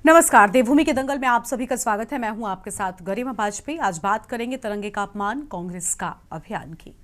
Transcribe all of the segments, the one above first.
नमस्कार, देवभूमि के दंगल में आप सभी का स्वागत है। मैं हूं आपके साथ गरिमा वाजपेयी। आज बात करेंगे तिरंगे का अपमान, कांग्रेस का अभियान की।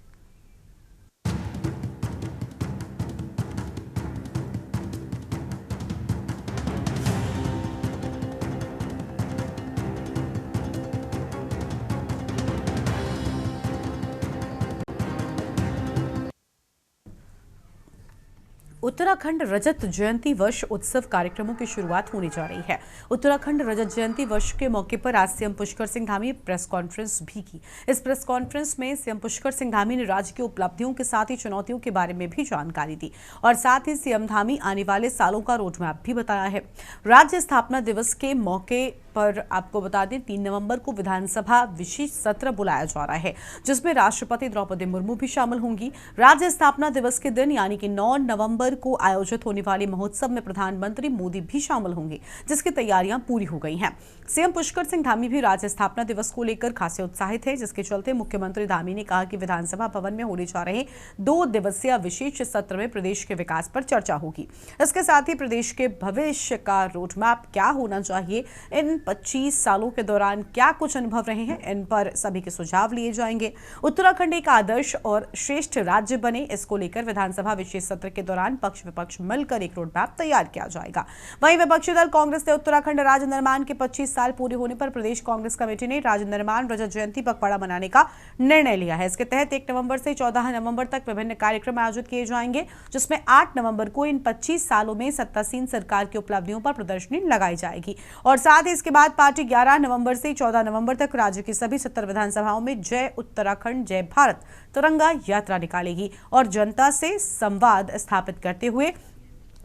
उत्तराखंड रजत जयंती वर्ष उत्सव कार्यक्रमों की शुरुआत होने जा रही है। उत्तराखंड रजत जयंती वर्ष के मौके पर आज CM Pushkar Singh Dhami press conference भी की। इस प्रेस कॉन्फ्रेंस में सीएम पुष्कर सिंह धामी ने राज्य की उपलब्धियों के साथ ही चुनौतियों के बारे में भी जानकारी दी और साथ ही सीएम धामी आने वाले सालों का रोडमैप भी बताया है। राज्य स्थापना दिवस के मौके पर आपको बता दें 3 नवंबर को विधानसभा विशेष सत्र बुलाया जा रहा है, जिसमें राष्ट्रपति द्रौपदी मुर्मू भी शामिल होंगी। राज्य स्थापना दिवस के दिन यानी कि 9 नवंबर को आयोजित होने वाले महोत्सव में प्रधानमंत्री मोदी भी शामिल होंगे, जिसकी तैयारियां पूरी हो गई हैं। सीएम पुष्कर सिंह धामी भी राज्य स्थापना दिवस को लेकर खासे उत्साहित है, जिसके चलते मुख्यमंत्री धामी ने कहा कि विधानसभा भवन में होने जा रहे 2 दिवसीय विशेष सत्र में प्रदेश के विकास पर चर्चा होगी। इसके साथ ही प्रदेश के भविष्य का रोडमैप क्या होना चाहिए, इन 25 सालों के दौरान क्या कुछ अनुभव रहे हैं, इन पर सभी के सुझाव लिए जाएंगे। उत्तराखंड एक आदर्श और श्रेष्ठ राज्य बने, इसको लेकर विधानसभा विशेष सत्र के दौरान पक्ष विपक्ष मिलकर एक रोडमैप तैयार किया जाएगा। वहीं विपक्षी दल कांग्रेस ने उत्तराखंड राज्य निर्माण के 25 साल पूरे होने पर प्रदेश कांग्रेस कमेटी ने राज्य निर्माण रजत जयंती पखवाड़ा मनाने का निर्णय लिया है। इसके तहत 1 नवंबर से 14 नवंबर तक विभिन्न कार्यक्रम आयोजित किए जाएंगे, जिसमें 8 नवंबर को इन 25 सालों में सत्तासीन सरकार की उपलब्धियों पर प्रदर्शनी लगाई जाएगी और साथ ही इसके बाद पार्टी 11 नवंबर से 14 नवंबर तक राज्य की सभी 70 विधानसभाओं में जय उत्तराखंड जय भारत तिरंगा यात्रा निकालेगी और जनता से संवाद स्थापित करते हुए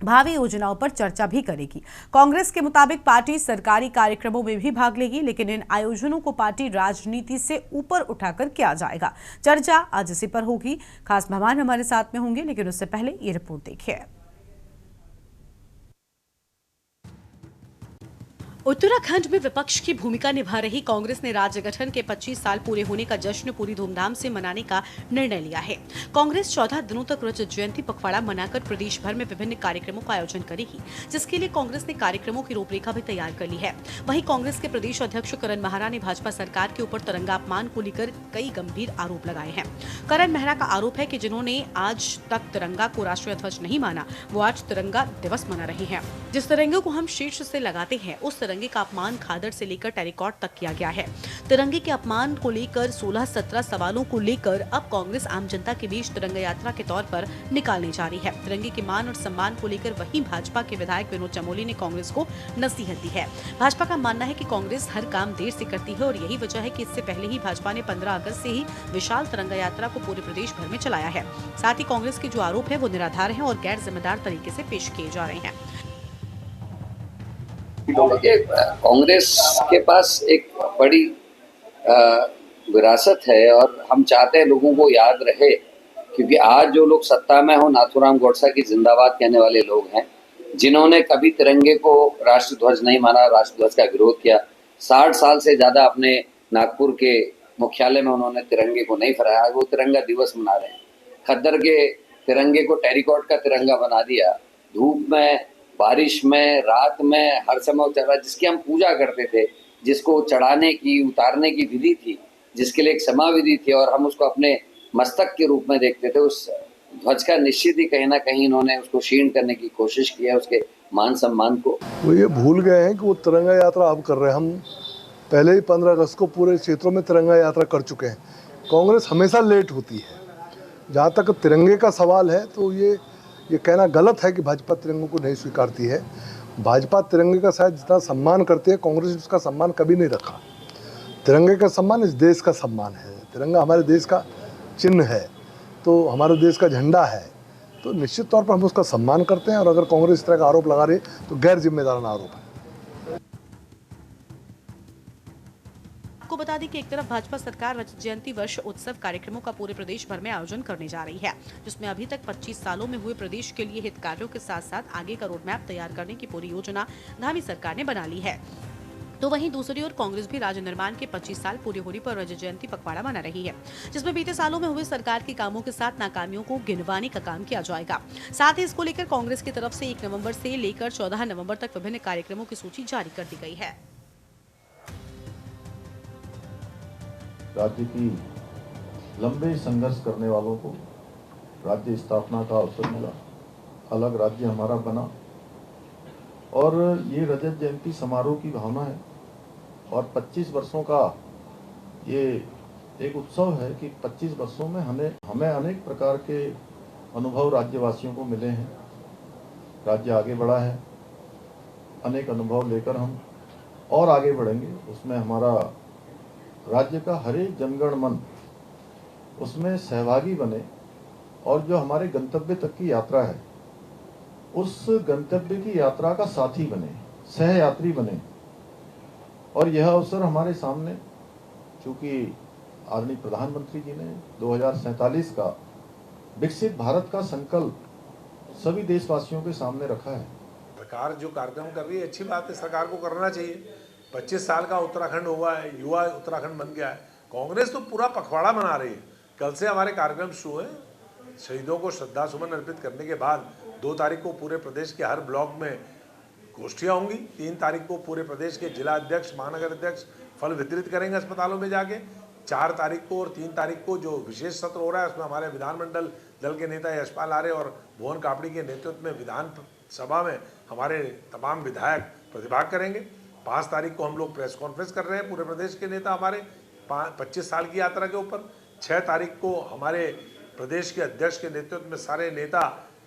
भावी योजनाओं पर चर्चा भी करेगी। कांग्रेस के मुताबिक पार्टी सरकारी कार्यक्रमों में भी भाग लेगी, लेकिन इन आयोजनों को पार्टी राजनीति से ऊपर उठाकर किया जाएगा। चर्चा आज इसी पर होगी। खास मेहमान हमारे साथ में होंगे, लेकिन उससे पहले ये रिपोर्ट देखिए। उत्तराखंड में विपक्ष की भूमिका निभा रही कांग्रेस ने राज्य गठन के 25 साल पूरे होने का जश्न पूरी धूमधाम से मनाने का निर्णय लिया है। कांग्रेस 14 दिनों तक रजत जयंती पखवाड़ा मनाकर प्रदेश भर में विभिन्न कार्यक्रमों का आयोजन करेगी, जिसके लिए कांग्रेस ने कार्यक्रमों की रूपरेखा भी तैयार कर ली है। वहीं कांग्रेस के प्रदेश अध्यक्ष करण मेहरा ने भाजपा सरकार के ऊपर तिरंगा अपमान को लेकर कई गंभीर आरोप लगाए हैं। करण मेहरा का आरोप है कि जिन्होंने आज तक तिरंगा को राष्ट्रीय ध्वज नहीं माना, वो आज तिरंगा दिवस मना रहे हैं। जिस तिरंगे को हम शीर्ष से लगाते हैं, उस तिरंगे का अपमान खादर से लेकर टेरिकॉट तक किया गया है। तिरंगे के अपमान को लेकर 16-17 सवालों को लेकर अब कांग्रेस आम जनता के बीच तिरंगा यात्रा के तौर पर निकालने जा रही है। तिरंगे के मान और सम्मान को लेकर वहीं भाजपा के विधायक विनोद चमोली ने कांग्रेस को नसीहत दी है। भाजपा का मानना है कि कांग्रेस हर काम देर से करती है और यही वजह है कि इससे पहले ही भाजपा ने 15 अगस्त से ही विशाल तिरंगा यात्रा को पूरे प्रदेश भर में चलाया है। साथ ही कांग्रेस के जो आरोप है वो निराधार है और गैर जिम्मेदार तरीके से पेश किए जा रहे हैं। कांग्रेस के पास एक बड़ी विरासत है और हम चाहते हैं लोगों को याद रहे, क्योंकि आज जो लोग सत्ता में हो नाथूराम गोडसे की जिंदाबाद कहने वाले लोग हैं, जिन्होंने कभी तिरंगे को राष्ट्रध्वज नहीं माना, राष्ट्रध्वज का विरोध किया। 60 साल से ज़्यादा अपने नागपुर के मुख्यालय में उन्होंने तिरंगे को नहीं फहराया। वो तिरंगा दिवस मना रहे हैं। खद्दर के तिरंगे को टेरिकॉट का तिरंगा बना दिया। धूप में, बारिश में, रात में, हर समय चढ़ा, जिसकी हम पूजा करते थे, जिसको चढ़ाने की, उतारने की विधि थी, जिसके लिए एक समाविधि थी और हम उसको अपने मस्तक के रूप में देखते थे। उस ध्वज का निश्चित ही कहीं ना कहीं इन्होंने उसको क्षीण करने की कोशिश की है, उसके मान सम्मान को। वो ये भूल गए हैं कि वो तिरंगा यात्रा अब कर रहे हैं। हम पहले ही 15 अगस्त को पूरे क्षेत्रों में तिरंगा यात्रा कर चुके हैं। कांग्रेस हमेशा लेट होती है। जहाँ तक तिरंगे का सवाल है तो ये कहना गलत है कि भाजपा तिरंगे को नहीं स्वीकारती है। भाजपा तिरंगे का शायद जितना सम्मान करती है, कांग्रेस उसका सम्मान कभी नहीं रखा। तिरंगे का सम्मान इस देश का सम्मान है। तिरंगा हमारे देश का चिन्ह है, तो हमारे देश का झंडा है, तो निश्चित तौर पर हम उसका सम्मान करते हैं। और अगर कांग्रेस इस तरह का आरोप लगा रही है तो गैर जिम्मेदाराना आरोप है। आपको बता दें कि एक तरफ भाजपा सरकार रजत जयंती वर्ष उत्सव कार्यक्रमों का पूरे प्रदेश भर में आयोजन करने जा रही है, जिसमें अभी तक 25 सालों में हुए प्रदेश के लिए हित कार्यों के साथ साथ आगे का रोडमैप तैयार करने की पूरी योजना धामी सरकार ने बना ली है। तो वहीं दूसरी ओर कांग्रेस भी राज्य निर्माण के 25 साल पूरे होने पर रजत जयंती पखवाड़ा मना रही है, जिसमें बीते सालों में हुए सरकार के कामों के साथ नाकामियों को गिनवाने का काम किया जाएगा। साथ ही इसको लेकर कांग्रेस की तरफ से 1 नवंबर से लेकर 14 नवंबर तक विभिन्न कार्यक्रमों की सूची जारी कर दी गई है। राज्य की लंबे संघर्ष करने वालों को राज्य स्थापना का अवसर मिला, अलग राज्य हमारा बना और ये रजत जयंती समारोह की भावना है और 25 वर्षों का ये एक उत्सव है कि 25 वर्षों में हमें अनेक प्रकार के अनुभव राज्यवासियों को मिले हैं। राज्य आगे बढ़ा है, अनेक अनुभव लेकर हम और आगे बढ़ेंगे। उसमें हमारा राज्य का हर एक जनगण मन उसमें सहभागी बने और जो हमारे गंतव्य तक की यात्रा है उस गंतव्य की यात्रा का साथी बने, सहयात्री बने। और यह अवसर हमारे सामने, चूंकि आदरणीय प्रधानमंत्री जी ने 2047 का विकसित भारत का संकल्प सभी देशवासियों के सामने रखा है। सरकार जो कार्यक्रम कर रही है अच्छी बात है, सरकार को करना चाहिए। 25 साल का उत्तराखंड हुआ है, युवा उत्तराखंड बन गया है। कांग्रेस तो पूरा पखवाड़ा मना रही है। कल से हमारे कार्यक्रम शुरू है। शहीदों को श्रद्धा सुमन अर्पित करने के बाद 2 तारीख को पूरे प्रदेश के हर ब्लॉक में गोष्ठियाँ होंगी। 3 तारीख को पूरे प्रदेश के जिला अध्यक्ष, महानगर अध्यक्ष फल वितरित करेंगे अस्पतालों में जाके। 4 तारीख को और 3 तारीख को जो विशेष सत्र हो रहा है उसमें हमारे विधानमंडल दल के नेता यशपाल आर्य और भुवन कापड़ी के नेतृत्व में विधान सभा में हमारे तमाम विधायक प्रतिभाग करेंगे। 5 तारीख को हम लोग प्रेस कॉन्फ्रेंस कर रहे हैं, पूरे प्रदेश के नेता हमारे 25 साल की यात्रा के ऊपर। 6 तारीख को हमारे प्रदेश के अध्यक्ष के नेतृत्व में सारे नेता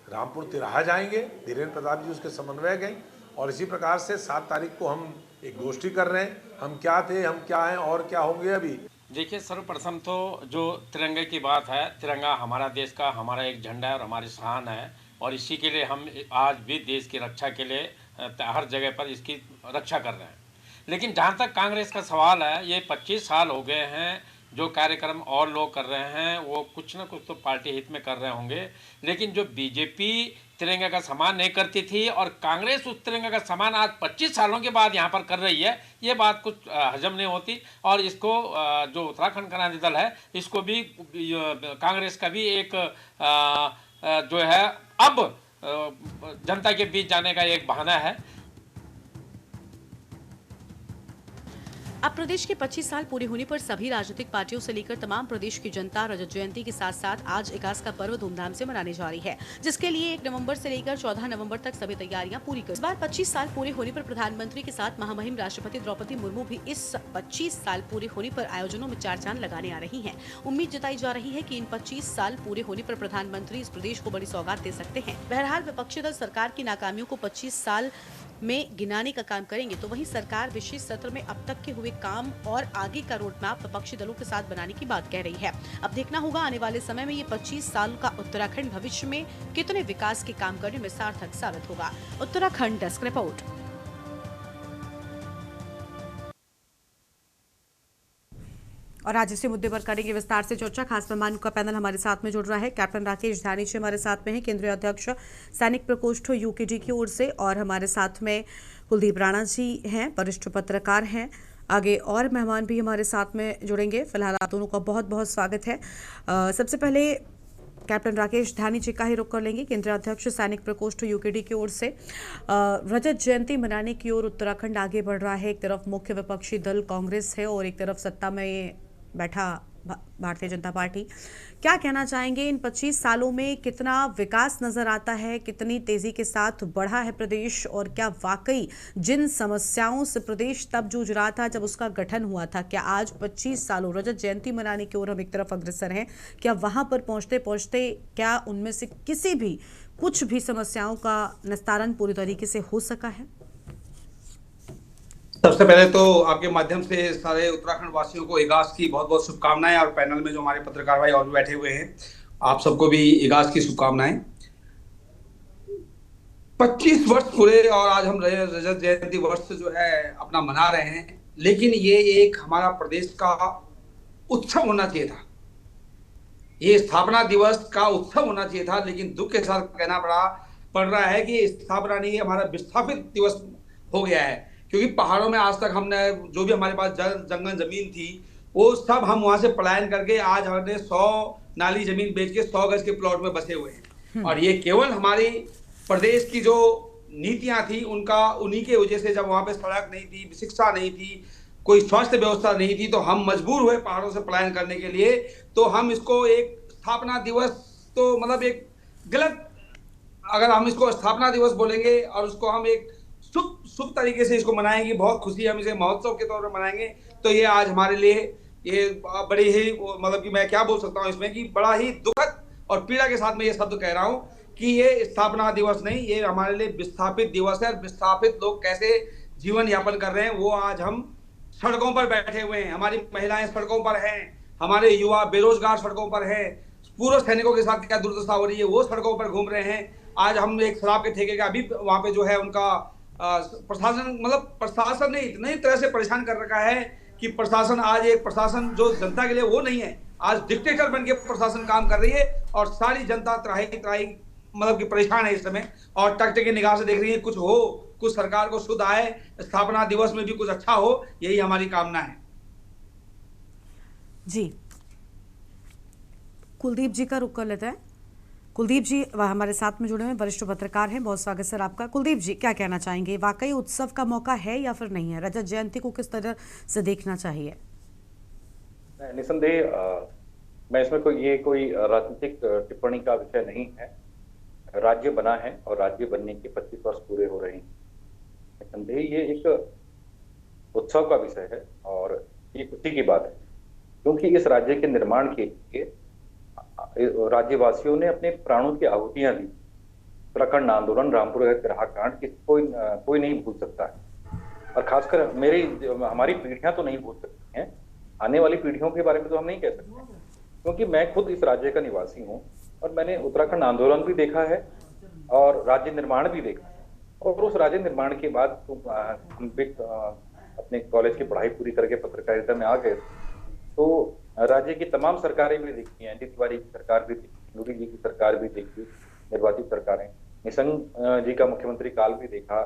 रामपुर तिराहा जाएंगे, धीरेन्द्र प्रताप जी उसके समन्वयक हैं। और इसी प्रकार से 7 तारीख को हम एक गोष्ठी कर रहे हैं, हम क्या थे, हम क्या हैं और क्या होंगे। अभी देखिए, सर्वप्रथम तो जो तिरंगे की बात है, तिरंगा हमारा देश का, हमारा एक झंडा है और हमारी शान है और इसी के लिए हम आज भी देश की रक्षा के लिए हर जगह पर इसकी रक्षा कर रहे हैं। लेकिन जहाँ तक कांग्रेस का सवाल है, ये 25 साल हो गए हैं जो कार्यक्रम और लोग कर रहे हैं वो कुछ ना कुछ तो पार्टी हित में कर रहे होंगे। लेकिन जो बीजेपी तिरंगे का सम्मान नहीं करती थी और कांग्रेस उस तिरंगे का सम्मान आज 25 सालों के बाद यहाँ पर कर रही है, ये बात कुछ हजम नहीं होती। और इसको जो उत्तराखंड क्रांति दल है इसको भी कांग्रेस का भी एक जो है अब जनता के बीच जाने का एक बहाना है। अब प्रदेश के 25 साल पूरे होने पर सभी राजनीतिक पार्टियों से लेकर तमाम प्रदेश की जनता रजत जयंती के साथ साथ आज 21 का पर्व धूमधाम से मनाने जा रही है, जिसके लिए 1 नवंबर से लेकर 14 नवंबर तक सभी तैयारियां पूरी कर। इस बार 25 साल पूरे होने पर प्रधानमंत्री के साथ महामहिम राष्ट्रपति द्रौपदी मुर्मू भी इस 25 साल पूरे होने पर आयोजनों में 4 चांद लगाने आ रही है। उम्मीद जताई जा रही है कि इन 25 साल पूरे होने पर प्रधानमंत्री इस प्रदेश को बड़ी सौगात दे सकते हैं। बहरहाल विपक्षी दल सरकार की नाकामियों को 25 साल में गिनाने का काम करेंगे, तो वहीं सरकार विशेष सत्र में अब तक के हुए काम और आगे का रोड मैप विपक्षी दलों के साथ बनाने की बात कह रही है। अब देखना होगा आने वाले समय में ये 25 साल का उत्तराखंड भविष्य में कितने विकास के काम करने में सार्थक साबित होगा। Uttarakhand desk report. और आज इसी मुद्दे पर करेंगे विस्तार से चर्चा। खास मेहमान का पैनल हमारे साथ में जुड़ रहा है। कैप्टन राकेश ध्यानी जी हमारे साथ में हैं, केंद्रीय अध्यक्ष सैनिक प्रकोष्ठ यूकेडी की ओर से, और हमारे साथ में कुलदीप राणा जी हैं, वरिष्ठ पत्रकार हैं। आगे और मेहमान भी हमारे साथ में जुड़ेंगे। फिलहाल आप दोनों का बहुत बहुत स्वागत है। सबसे पहले कैप्टन राकेश ध्यानी जी का ही रुख कर लेंगे, केंद्रीय अध्यक्ष सैनिक प्रकोष्ठ यूकेडी की ओर से। रजत जयंती मनाने की ओर उत्तराखंड आगे बढ़ रहा है। एक तरफ मुख्य विपक्षी दल कांग्रेस है और एक तरफ सत्ता में बैठा भारतीय जनता पार्टी। क्या कहना चाहेंगे, इन 25 सालों में कितना विकास नजर आता है, कितनी तेजी के साथ बढ़ा है प्रदेश, और क्या वाकई जिन समस्याओं से प्रदेश तब जूझ रहा था जब उसका गठन हुआ था, क्या आज 25 सालों रजत जयंती मनाने की ओर हम एक तरफ अग्रसर हैं, क्या वहां पर पहुंचते पहुंचते क्या उनमें से किसी भी कुछ भी समस्याओं का निस्तारण पूरी तरीके से हो सका है? सबसे पहले तो आपके माध्यम से सारे उत्तराखंड वासियों को इगास की बहुत बहुत शुभकामनाएं, और पैनल में जो हमारे पत्रकार भाई और भी बैठे हुए हैं आप सबको भी इगास की शुभकामनाएं। 25 वर्ष पूरे और आज हम रजत जयंती वर्ष जो है अपना मना रहे हैं, लेकिन ये एक हमारा प्रदेश का उत्सव होना चाहिए था। ये स्थापना दिवस का उत्सव होना चाहिए था, लेकिन दुख के साथ कहना पड़ रहा है कि स्थापना नहीं, हमारा विस्थापित दिवस हो गया है। क्योंकि पहाड़ों में आज तक हमने जो भी हमारे पास जंगल जमीन थी वो सब हम वहां से पलायन करके आज हमने 100 नाली जमीन बेच के 100 गज के प्लॉट में बसे हुए हैं। और ये केवल हमारी प्रदेश की जो नीतियां थी उनका उन्हीं के वजह से, जब वहां पे सड़क नहीं थी, शिक्षा नहीं थी, कोई स्वास्थ्य व्यवस्था नहीं थी, तो हम मजबूर हुए पहाड़ों से पलायन करने के लिए। तो हम इसको एक स्थापना दिवस, तो मतलब एक गलत, अगर हम इसको स्थापना दिवस बोलेंगे और उसको हम एक शुभ तरीके से इसको मनाएंगे, बहुत खुशी हम इसे महोत्सव के तौर पर मनाएंगे, तो ये आज हमारे लिए ये बड़ी ही, मतलब कि मैं क्या बोल सकता हूँ इसमें, कि बड़ा ही दुखद और पीड़ा के साथ में ये शब्द कह रहा हूँ कि ये स्थापना दिवस नहीं, ये हमारे लिए विस्थापित दिवस है। विस्थापित लोग कैसे जीवन यापन कर रहे हैं वो आज हम सड़कों पर बैठे हुए हैं, हमारी महिलाएं सड़कों पर हैं, हमारे युवा बेरोजगार सड़कों पर हैं, पूर्व सैनिकों के साथ क्या दुर्दशा हो रही है वो सड़कों पर घूम रहे हैं। आज हम एक शराब के ठेके का अभी वहां पे जो है उनका प्रशासन, मतलब प्रशासन ने इतनी तरह से परेशान कर रखा है कि प्रशासन आज एक प्रशासन जो जनता के लिए वो नहीं है, आज डिक्टेटर बन के प्रशासन काम कर रही है और सारी जनता त्राही त्राही मतलब कि परेशान है इस समय और टकटकी निगाह से देख रही है। कुछ हो, कुछ सरकार को शुद्ध आए, स्थापना दिवस में भी कुछ अच्छा हो, यही हमारी कामना है। जी, कुलदीप जी का रुख कर लेते हैं। कुलदीप जी हमारे साथ में जुड़े हुए वरिष्ठ पत्रकार हैं, बहुत स्वागत सर आपका। कुलदीप जी, क्या कहना चाहेंगे, वाकई उत्सव का मौका है या फिर नहीं है? रजत जयंती को किस तरह से देखना चाहिए? निसंदेह मैं इसमें कोई राजनीतिक टिप्पणी का विषय नहीं है। राज्य बना है और राज्य बनने के 25 वर्ष पूरे हो रहे हैं। निसंदेह ये एक उत्सव का विषय है और ये खुशी की बात है, क्योंकि इस राज्य के निर्माण के लिए राज्यवासियों ने अपने प्राणों की आहुतियां दी। उत्तराखंड आंदोलन, रामपुर ग्राह कांड कोई नहीं भूल सकता है, और खासकर हमारी पीढ़ियां तो नहीं भूल सकती हैं। आने वाली पीढ़ियों के बारे में तो हम नहीं कह सकते, क्योंकि मैं खुद इस राज्य का निवासी हूँ और मैंने उत्तराखंड आंदोलन भी देखा है और राज्य निर्माण भी देखा है। और उस राज्य निर्माण के बाद हम अपने कॉलेज की पढ़ाई पूरी करके पत्रकारिता में आ गए, तो राज्य की तमाम सरकारें भी देखी हैं। तिवारी की सरकार भी देखी, मोदी जी की सरकार भी देखी, निर्वाचित सरकारें, निशंक जी का मुख्यमंत्री काल भी देखा,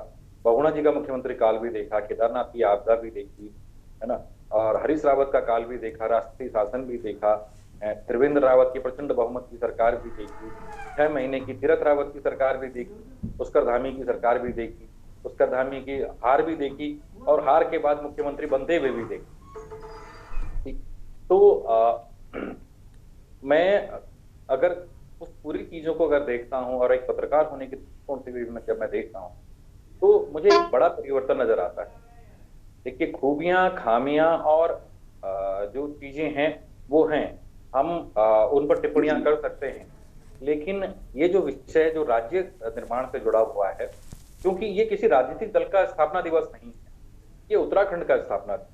बहुगुणा जी का मुख्यमंत्री काल भी देखा, केदारनाथ की आपदा भी देखी, है ना, और हरीश रावत का काल भी देखा, राष्ट्रीय शासन भी देखा, त्रिवेंद्र रावत की प्रचंड बहुमत की सरकार भी देखी, 6 महीने की तीरथ रावत की सरकार भी देखी, पुष्कर धामी की सरकार भी देखी, पुष्कर धामी की हार भी देखी और हार के बाद मुख्यमंत्री बनते हुए भी देखी। तो मैं अगर उस पूरी चीजों को अगर देखता हूं और एक पत्रकार होने के दृष्टिकोण से भी जब मैं देखता हूं, तो मुझे एक बड़ा परिवर्तन नजर आता है। देखिए, खूबियां, खामियां और जो चीजें हैं वो हैं, हम उन पर टिप्पणियां कर सकते हैं, लेकिन ये जो विषय जो राज्य निर्माण से जुड़ा हुआ है, क्योंकि ये किसी राजनीतिक दल का स्थापना दिवस नहीं है, ये उत्तराखंड का स्थापना दिवस,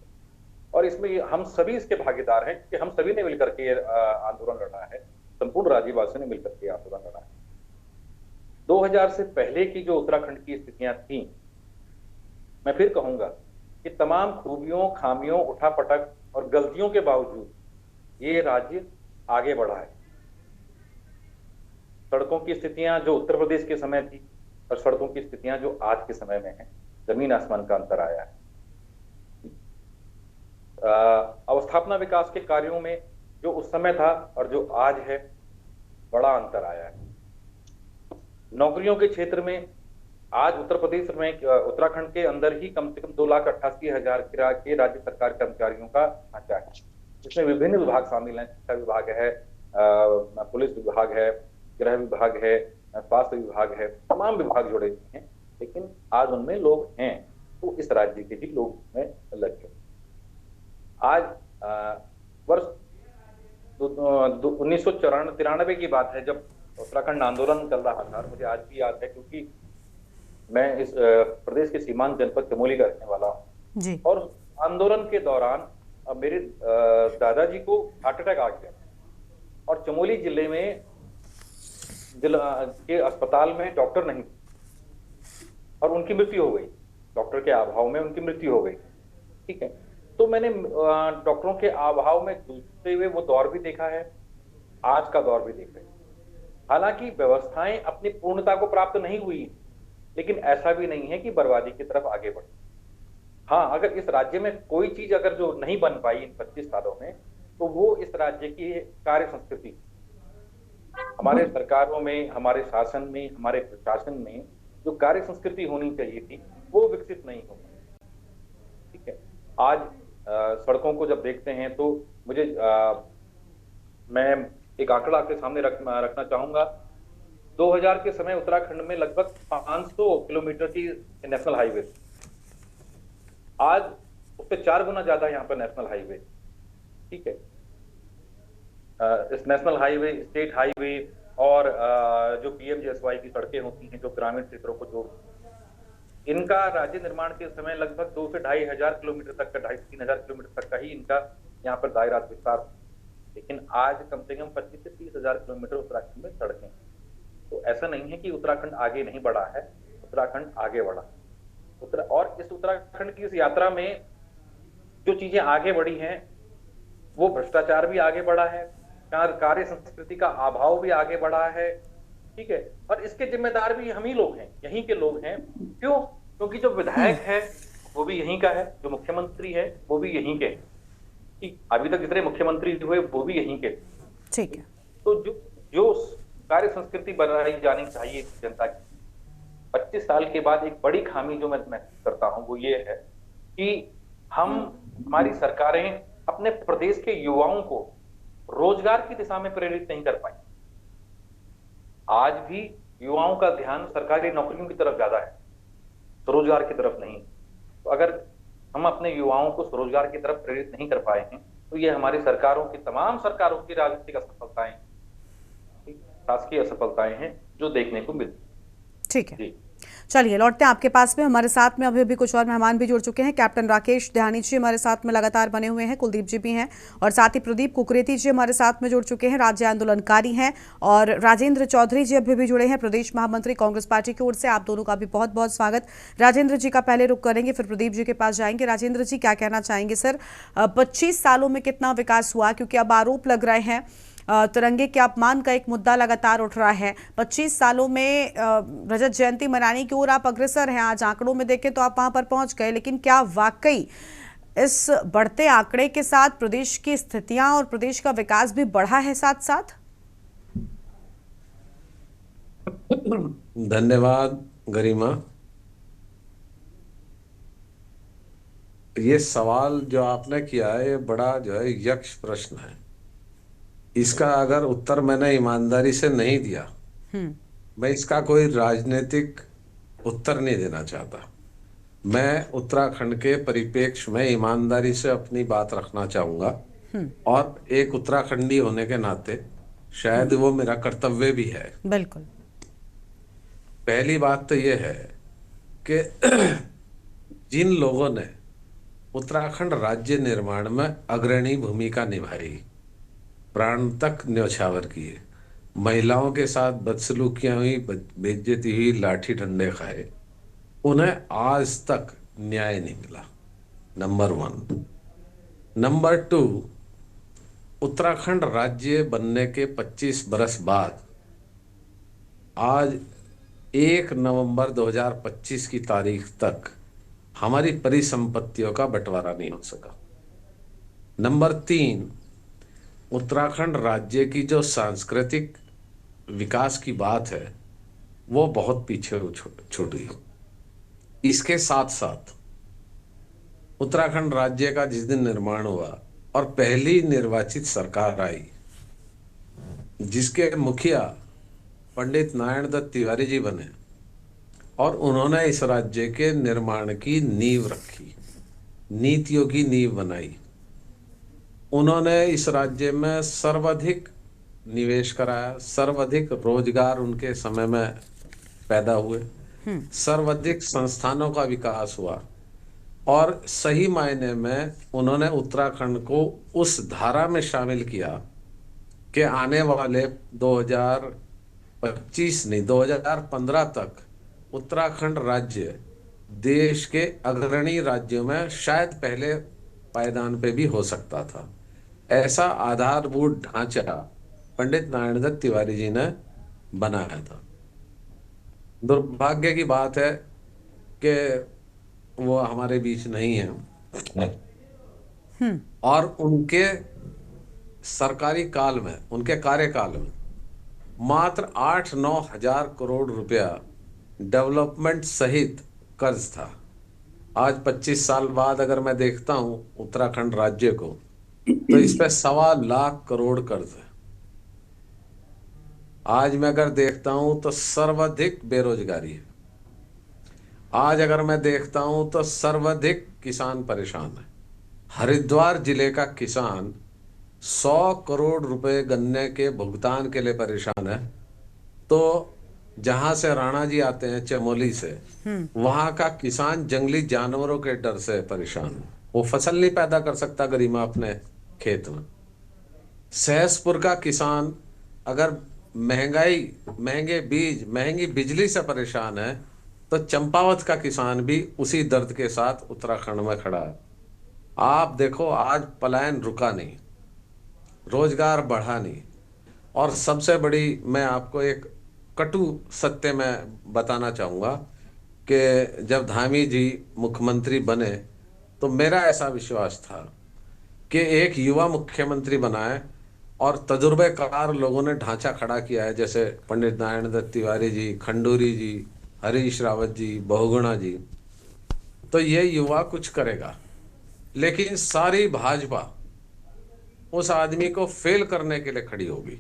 और इसमें हम सभी इसके भागीदार हैं कि हम सभी ने मिलकर के आंदोलन लड़ा है, संपूर्ण राज्यवासियों ने मिलकर के आंदोलन लड़ा है। 2000 से पहले की जो उत्तराखंड की स्थितियां थी, मैं फिर कहूंगा कि तमाम खूबियों, खामियों, उठापटक और गलतियों के बावजूद ये राज्य आगे बढ़ा है। सड़कों की स्थितियां जो उत्तर प्रदेश के समय थी और सड़कों की स्थितियां जो आज के समय में है, जमीन आसमान का अंतर आया है। अवस्थापना विकास के कार्यों में जो उस समय था और जो आज है, बड़ा अंतर आया है। नौकरियों के क्षेत्र में आज उत्तर प्रदेश में, उत्तराखंड के अंदर ही कम से कम 2,88,000 के राज्य सरकार कर्मचारियों का ढांचा है, जिसमें विभिन्न विभाग शामिल हैं। शिक्षा विभाग है, पुलिस विभाग है, गृह विभाग है, स्वास्थ्य विभाग है, तमाम विभाग जुड़े हुए हैं, लेकिन आज उनमें लोग हैं तो इस राज्य के ही लोग में लगे। आज वर्ष 1993 की बात है, जब उत्तराखंड आंदोलन चल रहा था, मुझे आज भी याद है क्योंकि मैं इस प्रदेश के सीमांत जनपद चमोली का रहने वाला हूँ, और आंदोलन के दौरान मेरे दादाजी को हार्ट अटैक आ गया और चमोली जिले में के अस्पताल में डॉक्टर नहीं थे और उनकी मृत्यु हो गई। डॉक्टर के अभाव में उनकी मृत्यु हो गई। ठीक है, तो मैंने डॉक्टरों के अभाव में जूझते हुए वो दौर भी देखा है, आज का दौर भी देखा है। हालांकि व्यवस्थाएं अपनी पूर्णता को प्राप्त नहीं हुई, लेकिन ऐसा भी नहीं है कि बर्बादी की तरफ आगे बढ़े। हाँ, अगर इस राज्य में कोई चीज अगर जो नहीं बन पाई इन 25 सालों में, तो वो इस राज्य की कार्य संस्कृति, हमारे सरकारों में, हमारे शासन में, हमारे प्रशासन में जो कार्य संस्कृति होनी चाहिए थी, वो विकसित नहीं हो पाई। ठीक है, आज सड़कों को जब देखते हैं तो मुझे मैं एक आंकड़ा आपके सामने रखना चाहूंगा। 2000 के समय उत्तराखंड में लगभग 500 किलोमीटर की नेशनल हाईवे, आज उससे 4 गुना ज्यादा यहाँ पर नेशनल हाईवे। ठीक है, इस नेशनल हाईवे, स्टेट हाईवे और जो पीएमजीएसवाई की सड़कें होती हैं जो ग्रामीण क्षेत्रों को जोड़, इनका राज्य निर्माण के समय लगभग 2 से 2,500 किलोमीटर तक का, 2,500 से 3,000 किलोमीटर तक का ही इनका यहाँ पर दायरा विस्तार। लेकिन आज कम से कम 25 से 30,000 किलोमीटर उत्तराखंड में सड़कें। तो ऐसा नहीं है कि उत्तराखंड आगे नहीं बढ़ा है, उत्तराखंड आगे बढ़ा। और इस उत्तराखंड की इस यात्रा में जो चीजें आगे बढ़ी हैं, वो भ्रष्टाचार भी आगे बढ़ा है, कार्य संस्कृति का अभाव भी आगे बढ़ा है। ठीक है, और इसके जिम्मेदार भी हम ही लोग हैं, यहीं के लोग हैं। क्यों? क्योंकि जो विधायक है वो भी यहीं का है, जो मुख्यमंत्री है वो भी यहीं के, अभी तक जितने मुख्यमंत्री हुए वो भी यहीं के। ठीक है, तो जो कार्य संस्कृति बनाई जानी चाहिए जनता की, 25 साल के बाद एक बड़ी खामी जो मैं महसूस करता हूं वो ये है कि हमारी सरकारें अपने प्रदेश के युवाओं को रोजगार की दिशा में प्रेरित नहीं कर पाई। आज भी युवाओं का ध्यान सरकारी नौकरियों की तरफ ज्यादा है, स्वरोजगार की तरफ नहीं। तो अगर हम अपने युवाओं को स्वरोजगार की तरफ प्रेरित नहीं कर पाए हैं, तो ये हमारी सरकारों की, तमाम सरकारों की राजनीतिक असफलताएं, शासकीय असफलताएं हैं जो देखने को मिलती। ठीक है, चलिए लौटते हैं आपके पास में। हमारे साथ में अभी भी कुछ और मेहमान भी जुड़ चुके हैं। कैप्टन राकेश ध्यानी जी हमारे साथ में लगातार बने हुए हैं, कुलदीप जी भी हैं, और साथ ही प्रदीप कुकरेती जी हमारे साथ में जुड़ चुके हैं, राज्य आंदोलनकारी हैं, और राजेंद्र चौधरी जी अभी भी जुड़े हैं, प्रदेश महामंत्री कांग्रेस पार्टी की ओर से। आप दोनों का भी बहुत बहुत स्वागत। राजेंद्र जी का पहले रुख करेंगे, फिर प्रदीप जी के पास जाएंगे। राजेंद्र जी, क्या कहना चाहेंगे सर, 25 सालों में कितना विकास हुआ? क्योंकि अब आरोप लग रहे हैं, तिरंगे के अपमान का एक मुद्दा लगातार उठ रहा है। 25 सालों में रजत जयंती मनाने की ओर आप अग्रसर हैं, आज आंकड़ों में देखें तो आप वहां पर पहुंच गए, लेकिन क्या वाकई इस बढ़ते आंकड़े के साथ प्रदेश की स्थितियां और प्रदेश का विकास भी बढ़ा है साथ साथ? धन्यवाद गरिमा। ये सवाल जो आपने किया है ये बड़ा जो है यक्ष प्रश्न है। इसका अगर उत्तर मैंने ईमानदारी से नहीं दिया, मैं इसका कोई राजनीतिक उत्तर नहीं देना चाहता। मैं उत्तराखंड के परिप्रेक्ष्य में ईमानदारी से अपनी बात रखना चाहूंगा, और एक उत्तराखंडी होने के नाते शायद वो मेरा कर्तव्य भी है। बिल्कुल। पहली बात तो ये है कि जिन लोगों ने उत्तराखंड राज्य निर्माण में अग्रणी भूमिका निभाई, प्राण तक न्यौछावर किए, महिलाओं के साथ बदसलूकियां हुई, बेइज्जती हुई, लाठी डंडे खाए, उन्हें आज तक न्याय नहीं मिला। नंबर 1। नंबर 2, उत्तराखंड राज्य बनने के 25 बरस बाद आज 1 नवंबर 2025 की तारीख तक हमारी परिसंपत्तियों का बंटवारा नहीं हो सका। नंबर 3, उत्तराखंड राज्य की जो सांस्कृतिक विकास की बात है वो बहुत पीछे छूट गई। इसके साथ साथ उत्तराखंड राज्य का जिस दिन निर्माण हुआ और पहली निर्वाचित सरकार आई, जिसके मुखिया पंडित नारायण दत्त तिवारी जी बने, और उन्होंने इस राज्य के निर्माण की नींव रखी, नीतियों की नींव बनाई। उन्होंने इस राज्य में सर्वाधिक निवेश कराया, सर्वाधिक रोजगार उनके समय में पैदा हुए, सर्वाधिक संस्थानों का विकास हुआ, और सही मायने में उन्होंने उत्तराखंड को उस धारा में शामिल किया कि आने वाले 2025 नहीं 2015 तक उत्तराखंड राज्य देश के अग्रणी राज्यों में शायद पहले पायदान पे भी हो सकता था। ऐसा आधारभूत ढांचा पंडित नारायण दत्त तिवारी जी ने बनाया था। दुर्भाग्य की बात है कि वो हमारे बीच नहीं है, और उनके सरकारी काल में, उनके कार्यकाल में मात्र 8-9 हजार करोड़ रुपया डेवलपमेंट सहित कर्ज था। आज 25 साल बाद अगर मैं देखता हूं उत्तराखंड राज्य को, तो इस पे 1.25 लाख करोड़ कर्ज है। आज मैं अगर देखता हूं तो सर्वाधिक बेरोजगारी है। आज अगर मैं देखता हूं तो सर्वाधिक किसान परेशान है। हरिद्वार जिले का किसान 100 करोड़ रुपए गन्ने के भुगतान के लिए परेशान है, तो जहां से राणा जी आते हैं चमोली से, वहां का किसान जंगली जानवरों के डर से परेशान है। वो फसल नहीं पैदा कर सकता गरिमा अपने खेत में। सहसपुर का किसान अगर महंगाई, महंगे बीज, महंगी बिजली से परेशान है, तो चंपावत का किसान भी उसी दर्द के साथ उत्तराखंड में खड़ा है। आप देखो, आज पलायन रुका नहीं, रोजगार बढ़ा नहीं, और सबसे बड़ी मैं आपको एक कटु सत्य में बताना चाहूँगा कि जब धामी जी मुख्यमंत्री बने तो मेरा ऐसा विश्वास था कि एक युवा मुख्यमंत्री बनाए, और तजुर्बेकार लोगों ने ढांचा खड़ा किया है, जैसे पंडित नारायण दत्त तिवारी जी, खंडूरी जी, हरीश रावत जी, बहुगुणा जी, तो ये युवा कुछ करेगा। लेकिन सारी भाजपा उस आदमी को फेल करने के लिए खड़ी होगी।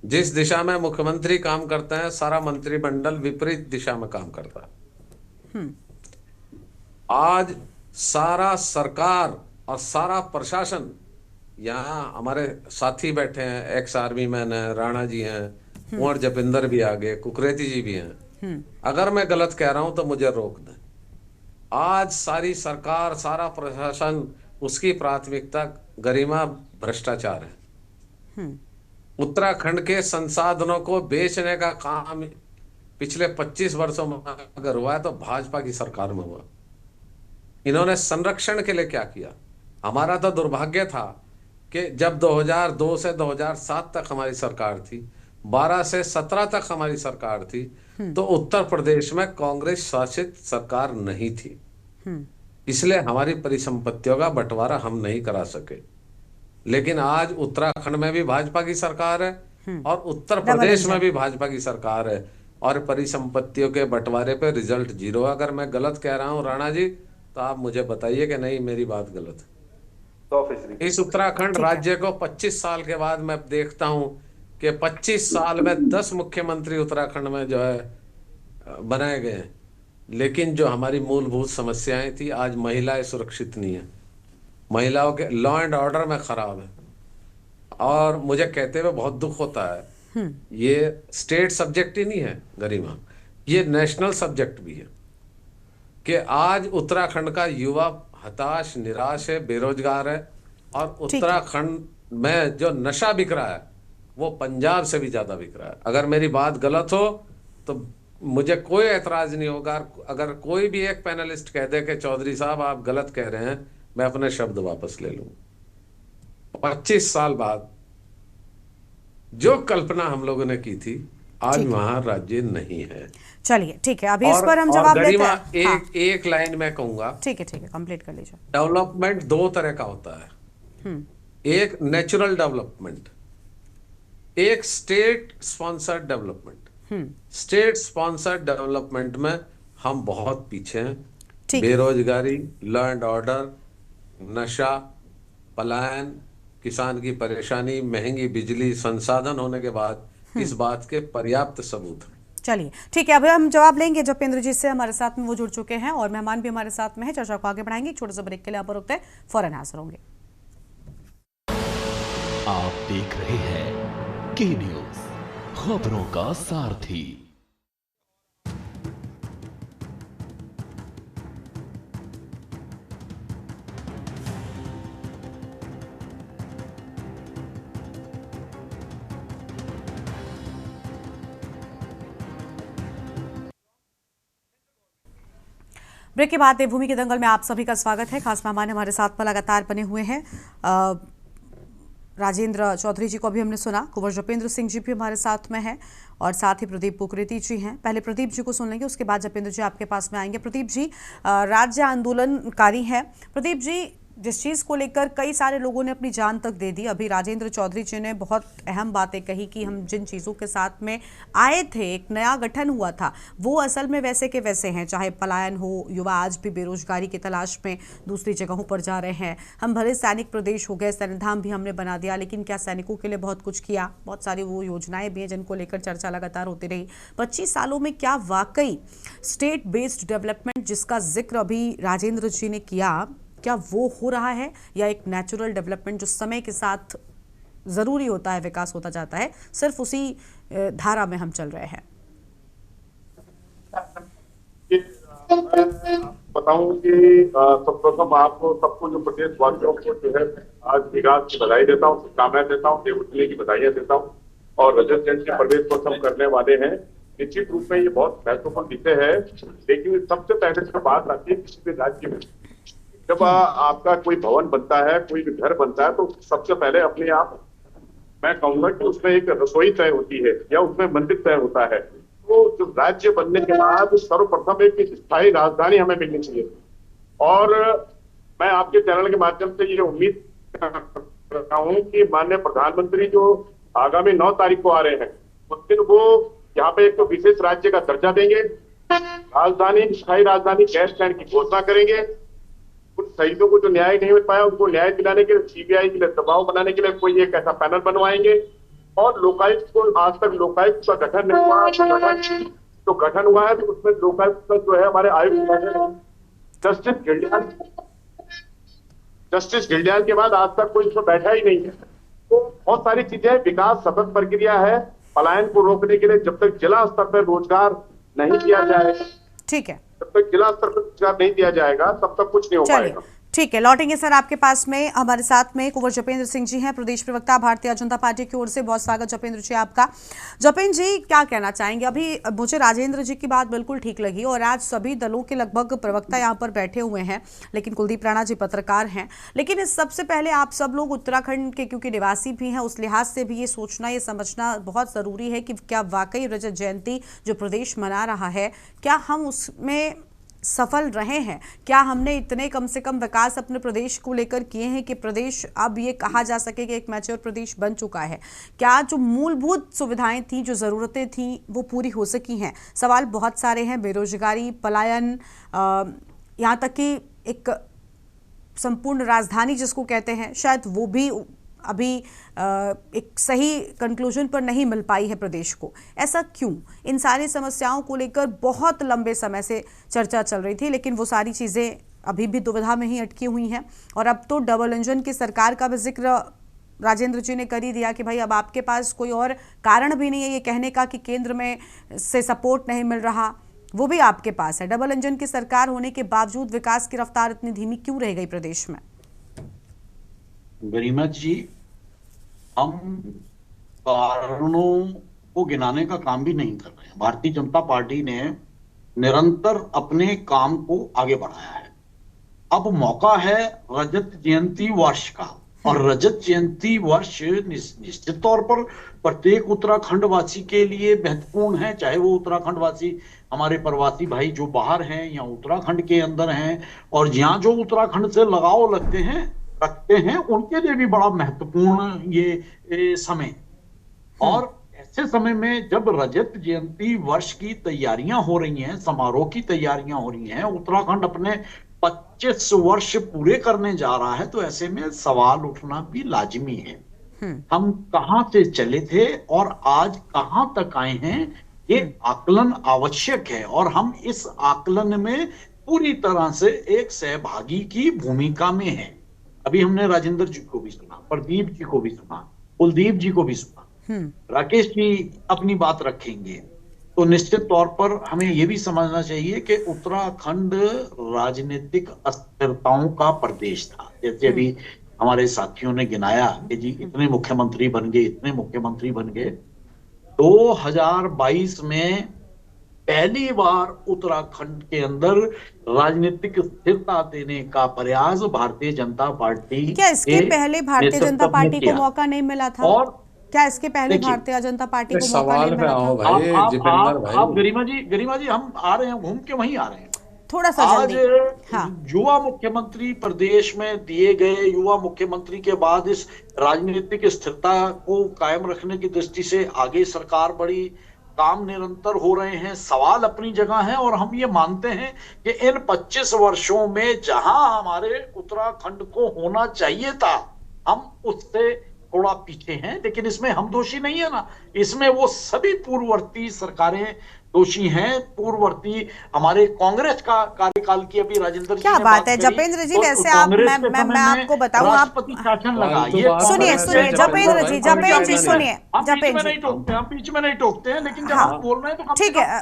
जिस दिशा में मुख्यमंत्री काम करते हैं, सारा मंत्रिमंडल विपरीत दिशा में काम करता है। आज सारा सरकार और सारा प्रशासन, यहाँ हमारे साथी बैठे हैं, एक्स आर्मी मैन है, राणा जी हैं, कुंवर जपिंदर भी आगे, कुकरेती जी भी हैं। अगर मैं गलत कह रहा हूं तो मुझे रोक दें। आज सारी सरकार, सारा प्रशासन, उसकी प्राथमिकता गरिमा भ्रष्टाचार है। उत्तराखंड के संसाधनों को बेचने का काम पिछले 25 वर्षों में अगर हुआ है तो भाजपा की सरकार में हुआ। इन्होंने संरक्षण के लिए क्या किया? हमारा तो दुर्भाग्य था कि जब 2002 से 2007 तक हमारी सरकार थी, 12 से 17 तक हमारी सरकार थी, तो उत्तर प्रदेश में कांग्रेस शासित सरकार नहीं थी, इसलिए हमारी परिसंपत्तियों का बंटवारा हम नहीं करा सके। लेकिन आज उत्तराखंड में भी भाजपा की सरकार है और उत्तर प्रदेश में भी भाजपा की सरकार है, और परिसंपत्तियों के बंटवारे पे रिजल्ट 0। अगर मैं गलत कह रहा हूं राणा जी, तो आप मुझे बताइए कि नहीं मेरी बात गलत है। 100%। इस उत्तराखंड राज्य को 25 साल के बाद मैं देखता हूं कि 25 साल में 10 मुख्यमंत्री उत्तराखंड में जो है बनाए गए हैं, लेकिन जो हमारी मूलभूत समस्याएं थी, आज महिलाएं सुरक्षित नहीं है, महिलाओं के लॉ एंड ऑर्डर में खराब है। और मुझे कहते हुए बहुत दुख होता है, ये स्टेट सब्जेक्ट ही नहीं है गरिमा, ये नेशनल सब्जेक्ट भी है कि आज उत्तराखंड का युवा हताश, निराश है, बेरोजगार है, और उत्तराखंड में जो नशा बिक रहा है वो पंजाब से भी ज्यादा बिक रहा है। अगर मेरी बात गलत हो तो मुझे कोई एतराज नहीं होगा। अगर कोई भी एक पैनलिस्ट कह दे कि चौधरी साहब आप गलत कह रहे हैं, मैं अपने शब्द वापस ले लूंगा। 25 साल बाद जो कल्पना हम लोगों ने की थी, आज वहां राज्य नहीं है। चलिए ठीक है, अभी इस पर हम जवाब लेते हैं। एक लाइन में कहूंगा। ठीक है कंप्लीट कर लीजिए। डेवलपमेंट 2 तरह का होता है, एक नेचुरल डेवलपमेंट, एक state sponsored development. State sponsored development में हम बहुत पीछे हैं। बेरोजगारी, लॉ एंड ऑर्डर, नशा, पलायन, किसान की परेशानी, महंगी बिजली, संसाधन होने के बाद इस बात के पर्याप्त सबूत हैं। चलिए ठीक है, अभी हम जवाब लेंगे जपेंद्र जी से, हमारे साथ में वो जुड़ चुके हैं और मेहमान भी हमारे साथ में है। चर्चा को आगे बढ़ाएंगे, छोटे से ब्रेक के लिए आप रुकते हैं, फौरन हाजिर होंगे। आप देख रहे हैं के न्यूज, खबरों का सारथी। ब्रेक के बाद देवभूमि के दंगल में आप सभी का स्वागत है। खास मेहमान हमारे साथ में लगातार बने हुए हैं। राजेंद्र चौधरी जी को भी हमने सुना, कुंवर जपेंद्र सिंह जी भी हमारे साथ में हैं, और साथ ही प्रदीप कुकरेती जी हैं। पहले प्रदीप जी को सुन लेंगे, उसके बाद जपेंद्र जी आपके पास में आएंगे। प्रदीप जी राज्य आंदोलनकारी हैं। प्रदीप जी, जिस चीज़ को लेकर कई सारे लोगों ने अपनी जान तक दे दी, अभी राजेंद्र चौधरी जी ने बहुत अहम बातें कही कि हम जिन चीज़ों के साथ में आए थे, एक नया गठन हुआ था, वो असल में वैसे के वैसे हैं। चाहे पलायन हो, युवा आज भी बेरोजगारी की तलाश में दूसरी जगहों पर जा रहे हैं। हम भले सैनिक प्रदेश हो गए, सैन्यधाम भी हमने बना दिया, लेकिन क्या सैनिकों के लिए बहुत कुछ किया? बहुत सारी वो योजनाएं भी हैं जिनको लेकर चर्चा लगातार होती रही। 25 सालों में क्या वाकई स्टेट बेस्ड डेवलपमेंट जिसका जिक्र अभी राजेंद्र जी ने किया, क्या वो हो रहा है, या एक नेचुरल डेवलपमेंट जो समय के साथ ज़रूरी होता है, विकास होता जाता है, सिर्फ उसी धारा में हम चल रहे हैं? बताऊं कि सर्वप्रथम आपको सबको, जो प्रदेशवासियों को जो है आज विकास की बधाई देता हूँ, शुभकामनाएं देता हूँ, देवोत्सव की बधाइयां देता हूँ। और रजत जयंती के प्रवेश को हम करने वाले हैं। निश्चित रूप में ये बहुत महत्वपूर्ण विषय है, लेकिन सबसे पहले से बात आती है किसी भी राज्य में जब आपका कोई भवन बनता है, कोई भी घर बनता है, तो सबसे पहले अपने आप मैं कहूंगा कि उसमें एक रसोई तय होती है या उसमें मंदिर तय होता है। तो जो राज्य बनने के बाद सर्वप्रथम एक स्थायी राजधानी हमें मिलनी चाहिए। और मैं आपके चैनल के माध्यम से ये उम्मीद कर रहा हूँ कि माननीय प्रधानमंत्री जो आगामी 9 तारीख को आ रहे हैं, उस दिन वो यहाँ पे एक तो विशेष राज्य का दर्जा देंगे, राजधानी, स्थायी राजधानी गैस स्टैंड की घोषणा करेंगे। उन शहीदों को जो न्याय नहीं मिल पाया उनको न्याय दिलाने के लिए, सीबीआई के लिए दबाव बनाने के लिए कोई एक ऐसा पैनल बनवाएंगे। और लोकायुक्त को, आज तक लोकायुक्त का गठन नहीं हुआ, तो गठन हुआ है तो उसमें लोकायुक्त का जो है हमारे आयुक्त जस्टिस गिल्डियाल के बाद आज तक कोई उसमें बैठा ही नहीं है। तो बहुत सारी चीजें, विकास सतत प्रक्रिया है। पलायन को रोकने के लिए जब तक जिला स्तर पर रोजगार नहीं दिया जाएगा, ठीक है, जब तक जिला स्तर पर रोजगार नहीं दिया जाएगा तब तक कुछ नहीं हो पाएगा। ठीक है, लौटेंगे सर आपके पास में। हमारे साथ में कुंवर जपेंद्र सिंह जी हैं, प्रदेश प्रवक्ता भारतीय जनता पार्टी की ओर से। बहुत स्वागत जपेंद्र जी आपका। जपेंद्र जी, क्या कहना चाहेंगे? अभी मुझे राजेंद्र जी की बात बिल्कुल ठीक लगी, और आज सभी दलों के लगभग प्रवक्ता यहाँ पर बैठे हुए हैं, लेकिन कुलदीप राणा जी पत्रकार हैं। लेकिन इस सबसे पहले आप सब लोग उत्तराखंड के क्योंकि निवासी भी हैं, उस लिहाज से भी ये सोचना, ये समझना बहुत ज़रूरी है कि क्या वाकई रजत जयंती जो प्रदेश मना रहा है, क्या हम उसमें सफल रहे हैं? क्या हमने इतने कम से कम विकास अपने प्रदेश को लेकर किए हैं कि प्रदेश अब ये कहा जा सके कि एक मैच्योर प्रदेश बन चुका है? क्या जो मूलभूत सुविधाएं थी, जो ज़रूरतें थी, वो पूरी हो सकी हैं? सवाल बहुत सारे हैं। बेरोजगारी, पलायन, यहाँ तक कि एक संपूर्ण राजधानी जिसको कहते हैं, शायद वो भी अभी एक सही कंक्लूजन पर नहीं मिल पाई है प्रदेश को। ऐसा क्यों? इन सारी समस्याओं को लेकर बहुत लंबे समय से चर्चा चल रही थी, लेकिन वो सारी चीज़ें अभी भी दुविधा में ही अटकी हुई हैं। और अब तो डबल इंजन की सरकार का भी जिक्र राजेंद्र जी ने कर ही दिया कि भाई अब आपके पास कोई और कारण भी नहीं है ये कहने का कि केंद्र में से सपोर्ट नहीं मिल रहा, वो भी आपके पास है। डबल इंजन की सरकार होने के बावजूद विकास की रफ्तार इतनी धीमी क्यों रह गई प्रदेश में? गरिमा जी, हम कारणों को गिनाने का काम भी नहीं कर रहे हैं। भारतीय जनता पार्टी ने निरंतर अपने काम को आगे बढ़ाया है। अब मौका है रजत जयंती वर्ष का, और रजत जयंती वर्ष निश्चित तौर पर प्रत्येक उत्तराखंड वासी के लिए महत्वपूर्ण है, चाहे वो उत्तराखंड वासी हमारे प्रवासी भाई जो बाहर हैं या उत्तराखंड के अंदर हैं, और जहाँ जो उत्तराखंड से लगाव रखते हैं उनके लिए भी बड़ा महत्वपूर्ण ये समय। और ऐसे समय में जब रजत जयंती वर्ष की तैयारियां हो रही हैं, समारोह की तैयारियां हो रही हैं, उत्तराखंड अपने 25 वर्ष पूरे करने जा रहा है, तो ऐसे में सवाल उठना भी लाजिमी है। हम कहां से चले थे और आज कहां तक आए हैं, ये आकलन आवश्यक है। और हम इस आकलन में पूरी तरह से एक सहभागी की भूमिका में हैं। अभी हमने राजेंद्र जी को भी सुना, प्रदीप जी को भी सुना, कुलदीप जी को भी सुना, राकेश जी अपनी बात रखेंगे। तो निश्चित तौर पर हमें यह भी समझना चाहिए कि उत्तराखंड राजनीतिक अस्थिरताओं का प्रदेश था। जैसे अभी हमारे साथियों ने गिनाया कि जी इतने मुख्यमंत्री बन गए, इतने मुख्यमंत्री बन गए। 2022 में पहली बार उत्तराखंड के अंदर राजनीतिक स्थिरता देने का प्रयास भारतीय जनता पार्टी, क्या इसके पहले भारतीय जनता पार्टी को मौका नहीं मिला था? और क्या इसके पहले देखिए, भारतीय जनता पार्टी को मौका सवाल नहीं पे मिला आओ था? भाई, जितेंद्र भाई। आप गरिमा जी हम आ रहे हैं, घूम के वहीं आ रहे हैं। थोड़ा सा आज जल्दी। हाँ, युवा मुख्यमंत्री प्रदेश में दिए गए युवा मुख्यमंत्री के बाद इस राजनीतिक स्थिरता को कायम रखने की दृष्टि से आगे सरकार बढ़ी, काम निरंतर हो रहे हैं, सवाल अपनी जगह है। और हम ये मानते हैं कि इन 25 वर्षों में जहां हमारे उत्तराखंड को होना चाहिए था, हम उससे थोड़ा पीछे हैं। लेकिन इसमें हम दोषी नहीं है ना, इसमें वो सभी पूर्ववर्ती सरकारें दोषी हैं। पूर्ववर्ती हमारे कांग्रेस का कार्यकाल की अभी राजेंद्र जी क्या ने बात है करी, जपेंद्र जी। तो वैसे आप मैं आपको बताऊं, आप राष्ट्रपति शासन लगा। ये सुनिए जपेंद्र जी सुनिए, जपेंद्र जी हम बीच में नहीं टोकते हैं, लेकिन जब हाँ, आप बोल रहे हैं तो ठीक है।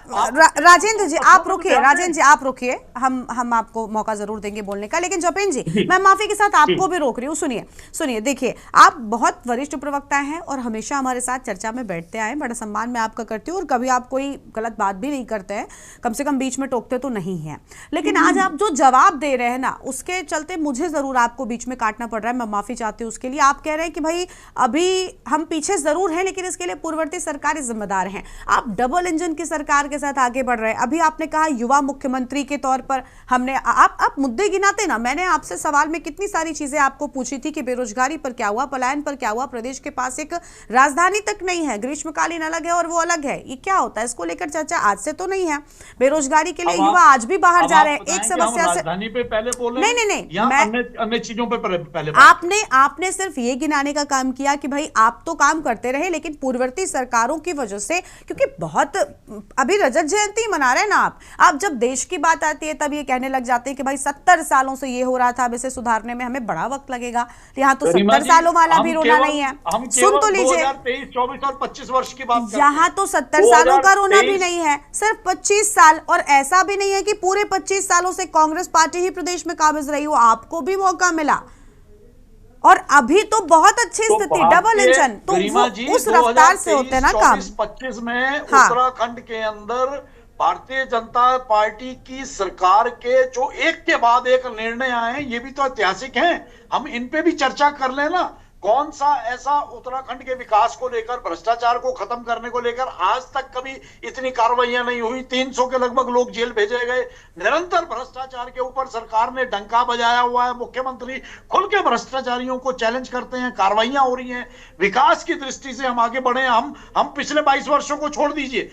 राजेंद्र जी आप रुकिए, राजेंद्र जी आप रुकिए, हम आपको मौका जरूर देंगे बोलने का। लेकिन जपेंद्र जी, मैं माफी के साथ आपको भी रोक रही हूँ। सुनिए, देखिए आप बहुत वरिष्ठ प्रवक्ता हैं और हमेशा हमारे साथ चर्चा में बैठते आए, बड़ा सम्मान मैं आपका करती हूँ और कभी आप कोई गलत बात भी नहीं करते हैं, कम से कम बीच में टोकते तो नहीं है। लेकिन आज आप जो जवाब दे रहे हैं ना, उसके चलते मुझे जरूर आपको बीच में काटना पड़ रहा है, मैं माफी चाहती हूँ उसके लिए। आप कह रहे हैं कि भाई अभी हम पीछे जरूर हैं, लेकिन इसके लिए पूर्ववर्ती सरकारें जिम्मेदार हैं। आप डबल इंजन की सरकार के साथ आगे बढ़ रहे हैं। अभी आपने कहा युवा मुख्यमंत्री के तौर पर हमने आप मुद्दे गिनाते ना, मैंने आपसे सवाल में कितनी सारी चीजें आपको पूछी थी कि बेरोजगारी पर क्या हुआ, पलायन पर क्या हुआ, प्रदेश के पास एक राजधानी तक नहीं है, ग्रीष्मकालीन अलग है और वो अलग है, ये क्या होता है, इसको लेकर चर्चा आज से तो नहीं है। बेरोजगारी के लिए युवा आज भी बाहर जा रहे हैं। एक समस्या से राजधानी पे पहले बोले, नहीं, मैं अन्य चीजों पे पहले आपने सिर्फ ये गिनाने का काम किया कि भाई आप तो काम करते रहे, लेकिन पूर्ववर्ती सरकारों की वजह से, क्योंकि बहुत अभी रजत जयंती मना रहे हैं ना आप जब देश की बात आती है तब ये कहने लग जाते हैं कि भाई 70 सालों से ये हो रहा था, अब इसे सुधारने में हमें बड़ा वक्त लगेगा। यहाँ तो 70 सालों वाला भी रोना नहीं है, सुन तो लीजिए, 2023, 24 और 25 वर्ष की बात यहाँ तो 70 सालों का रोना भी नहीं है, सिर्फ 25 साल। और ऐसा भी नहीं है कि पूरे 25 सालों से कांग्रेस पार्टी ही प्रदेश में काबिज रही हो, आपको भी मौका मिला और अभी तो बहुत अच्छी स्थिति, डबल इंजन, तो उस रफ्तार से होते हैं ना काम। 25 में उत्तराखंड के अंदर भारतीय जनता पार्टी की सरकार के जो एक के बाद एक निर्णय आए हैं, ये भी तो ऐतिहासिक हैं। हम इन पे भी चर्चा कर लें ना। कौन सा ऐसा उत्तराखंड के विकास को लेकर, भ्रष्टाचार को खत्म करने को लेकर आज तक कभी इतनी कार्रवाइयां नहीं हुई। 300 के लगभग लोग जेल भेजे गए। निरंतर भ्रष्टाचार के ऊपर सरकार ने डंका बजाया हुआ है। मुख्यमंत्री खुल के भ्रष्टाचारियों को चैलेंज करते हैं, कार्रवाइयां हो रही हैं। विकास की दृष्टि से हम आगे बढ़े। हम पिछले 22 वर्षों को छोड़ दीजिए,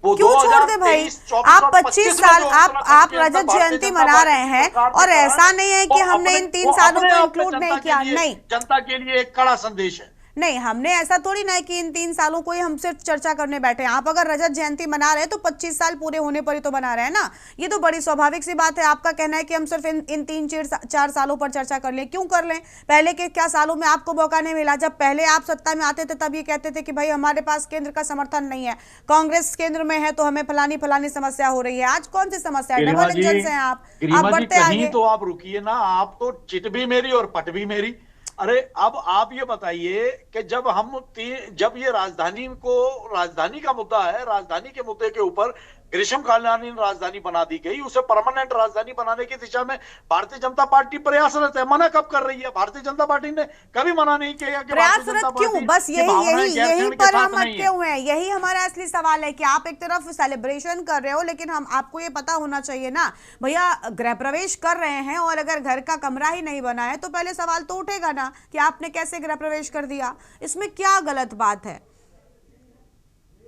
क्यों छोड़ दे भाई? आप 25 साल आप रजत जयंती मना रहे हैं और ऐसा नहीं है कि हमने इन 3 सालों को इंक्लूड नहीं किया। नहीं, जनता के लिए एक कड़ा संदेश है। नहीं, हमने ऐसा थोड़ी ना है कि इन 3 सालों को ही हम सिर्फ चर्चा करने बैठे हैं। आप अगर रजत जयंती मना रहे हैं तो 25 साल पूरे होने पर ही तो मना रहे हैं ना। ये तो बड़ी स्वाभाविक सी बात है। आपका कहना है कि हम सिर्फ इन 3-4 सालों पर चर्चा कर लें। क्यों कर लें? पहले के क्या सालों में आपको मौका नहीं मिला? जब पहले आप सत्ता में आते थे तब ये कहते थे कि भाई हमारे पास केंद्र का समर्थन नहीं है, कांग्रेस केंद्र में है तो हमें फलानी समस्या हो रही है। आज कौन सी समस्या है? डबल इंजन से हैं आप बढ़ते आगे। तो आप रुकिए ना, आप तो चिट भी मेरी और पट भी मेरी। अरे अब आप ये बताइए कि जब ये राजधानी का मुद्दा है, राजधानी के मुद्दे के ऊपर ग्रीष्मकालीन राजधानी बना दी गई, उसे परमानेंट राजधानी बनाने की दिशा में भारतीय जनता पार्टी प्रयासरत है। मना कब कर रही है? भारतीय जनता पार्टी ने कभी मना नहीं किया कि प्रयासरत क्यों? बस यही पर हम अटके हुए हैं। यही हमारा असली सवाल है कि आप एक तरफ सेलिब्रेशन कर रहे हो, लेकिन आपको ये पता होना चाहिए ना भैया, गृह प्रवेश कर रहे हैं और अगर घर का कमरा ही नहीं बना है तो पहले सवाल तो उठेगा ना कि आपने कैसे गृह प्रवेश कर दिया। इसमें क्या गलत बात है?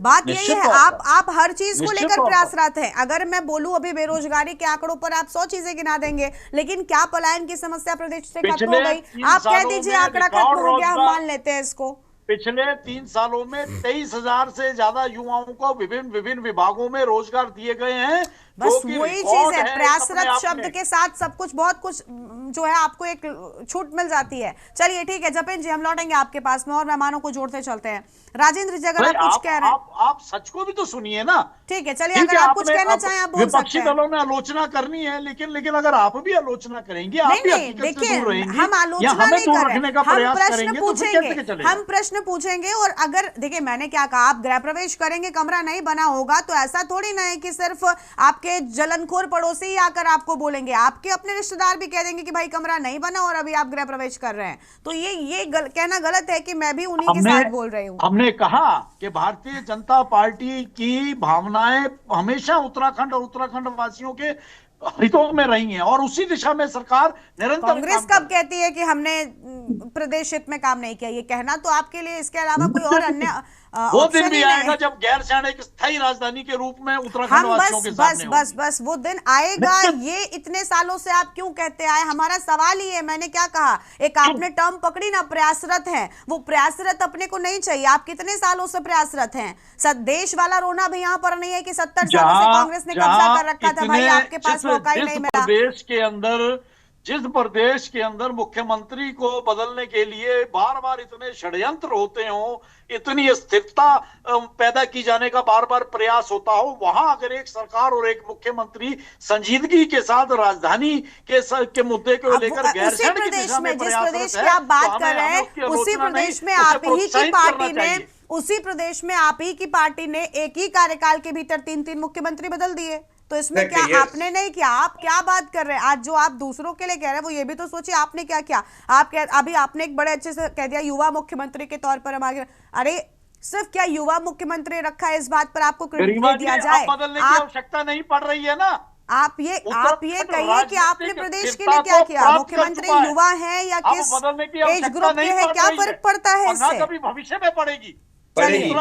बात यही है, आप हर चीज को लेकर प्रयासरत हैं। अगर मैं बोलूं अभी बेरोजगारी के आंकड़ों पर आप 100 चीजें गिना देंगे, लेकिन क्या पलायन की समस्या प्रदेश से खत्म हो गई? आप कह दीजिए आंकड़ा खत्म हो गया, हम मान लेते हैं इसको। पिछले 3 सालों में 23,000 से ज्यादा युवाओं को विभिन्न विभागों में रोजगार दिए गए हैं। बस वही चीज है, प्रयासरत शब्द के साथ सब कुछ, बहुत कुछ जो है आपको एक छूट मिल जाती है। चलिए ठीक है जपेंद्र जी, हम लौटेंगे आपके पास में और मेहमानों को जोड़ते चलते हैं। राजेंद्र जी अगर आप कुछ कह रहे हैं, आप सच को भी तो सुनिए ना। ठीक है, चलिए अगर आप कुछ कहना चाहें आप बोल सकते हैं। विपक्षी दलों ने आलोचना करनी है, लेकिन अगर आप भी आलोचना करेंगे, नहीं देखिए, हम आलोचना नहीं कर रहे, हम प्रश्न पूछेंगे। और अगर देखिए मैंने क्या कहा, आप गृह प्रवेश करेंगे, कमरा नहीं बना होगा तो ऐसा थोड़ी ना है कि सिर्फ आपके आपके जलनखोर पड़ोसी ही आकर आपको बोलेंगे, आपके अपने रिश्तेदार भी कह देंगे कि भाई कमरा नहीं बना और अभी आप गृह प्रवेश कर रहे हैं। तो ये कहना गलत है कि मैं भी उन्हीं के साथ बोल रही हूँ। हमने कहा कि भारतीय जनता पार्टी की भावनाएं हमेशा उत्तराखंड और उत्तराखंड वासियों के हितों में रही हैं और उसी दिशा में सरकार निरंतर। कांग्रेस कब कहती है कि हमने प्रदेश हित में काम नहीं किया? ये कहना तो आपके लिए इसके अलावा कोई और अन्य वो दिन भी आएगा जब गैर सैन्य एक स्थायी राजधानी के रूप में उत्तराखंड वासियों के सामने बस वो दिन आएगा। ये इतने सालों से आप क्यों कहते आए? हमारा सवाल ही है, मैंने क्या कहा, एक आपने टर्म पकड़ी ना, प्रयासरत है। वो प्रयासरत अपने को नहीं चाहिए। आप कितने सालों से प्रयासरत हैं? देश वाला रोना भी यहाँ पर नहीं है कि 70 सालों से कांग्रेस ने कब्जा कर रखा था। भाई आपके पास मौका ही नहीं मिला। जिस प्रदेश के अंदर मुख्यमंत्री को बदलने के लिए बार बार इतने षड्यंत्र होते हो, इतनी स्थिरता पैदा की जाने का बार बार प्रयास होता हो, वहां अगर एक सरकार और एक मुख्यमंत्री संजीदगी के साथ राजधानी के मुद्दे को लेकर गैर सैन्य की दिशा में जिस प्रदेश की आप बात कर रहे हैं उसी प्रदेश में आप ही की पार्टी ने एक ही कार्यकाल के भीतर 3-3 मुख्यमंत्री बदल दिए। तो इसमें क्या आपने नहीं किया? आप क्या बात कर रहे हैं? आज जो आप दूसरों के लिए कह रहे हैं वो ये भी तो सोचिए आपने क्या किया। अभी आपने एक बड़े अच्छे से कह दिया युवा मुख्यमंत्री के तौर पर हम आगे। अरे सिर्फ क्या युवा मुख्यमंत्री रखा है, इस बात पर आपको क्रेडिट दे दिया जाए? बदलने की आवश्यकता नहीं पड़ रही है ना। आप ये कहिए कि आपने प्रदेश के लिए क्या किया? मुख्यमंत्री युवा है या किस एज ग्रुप के हैं, क्या फर्क पड़ता है इससे? कभी भविष्य में पड़ेगी, जल्दी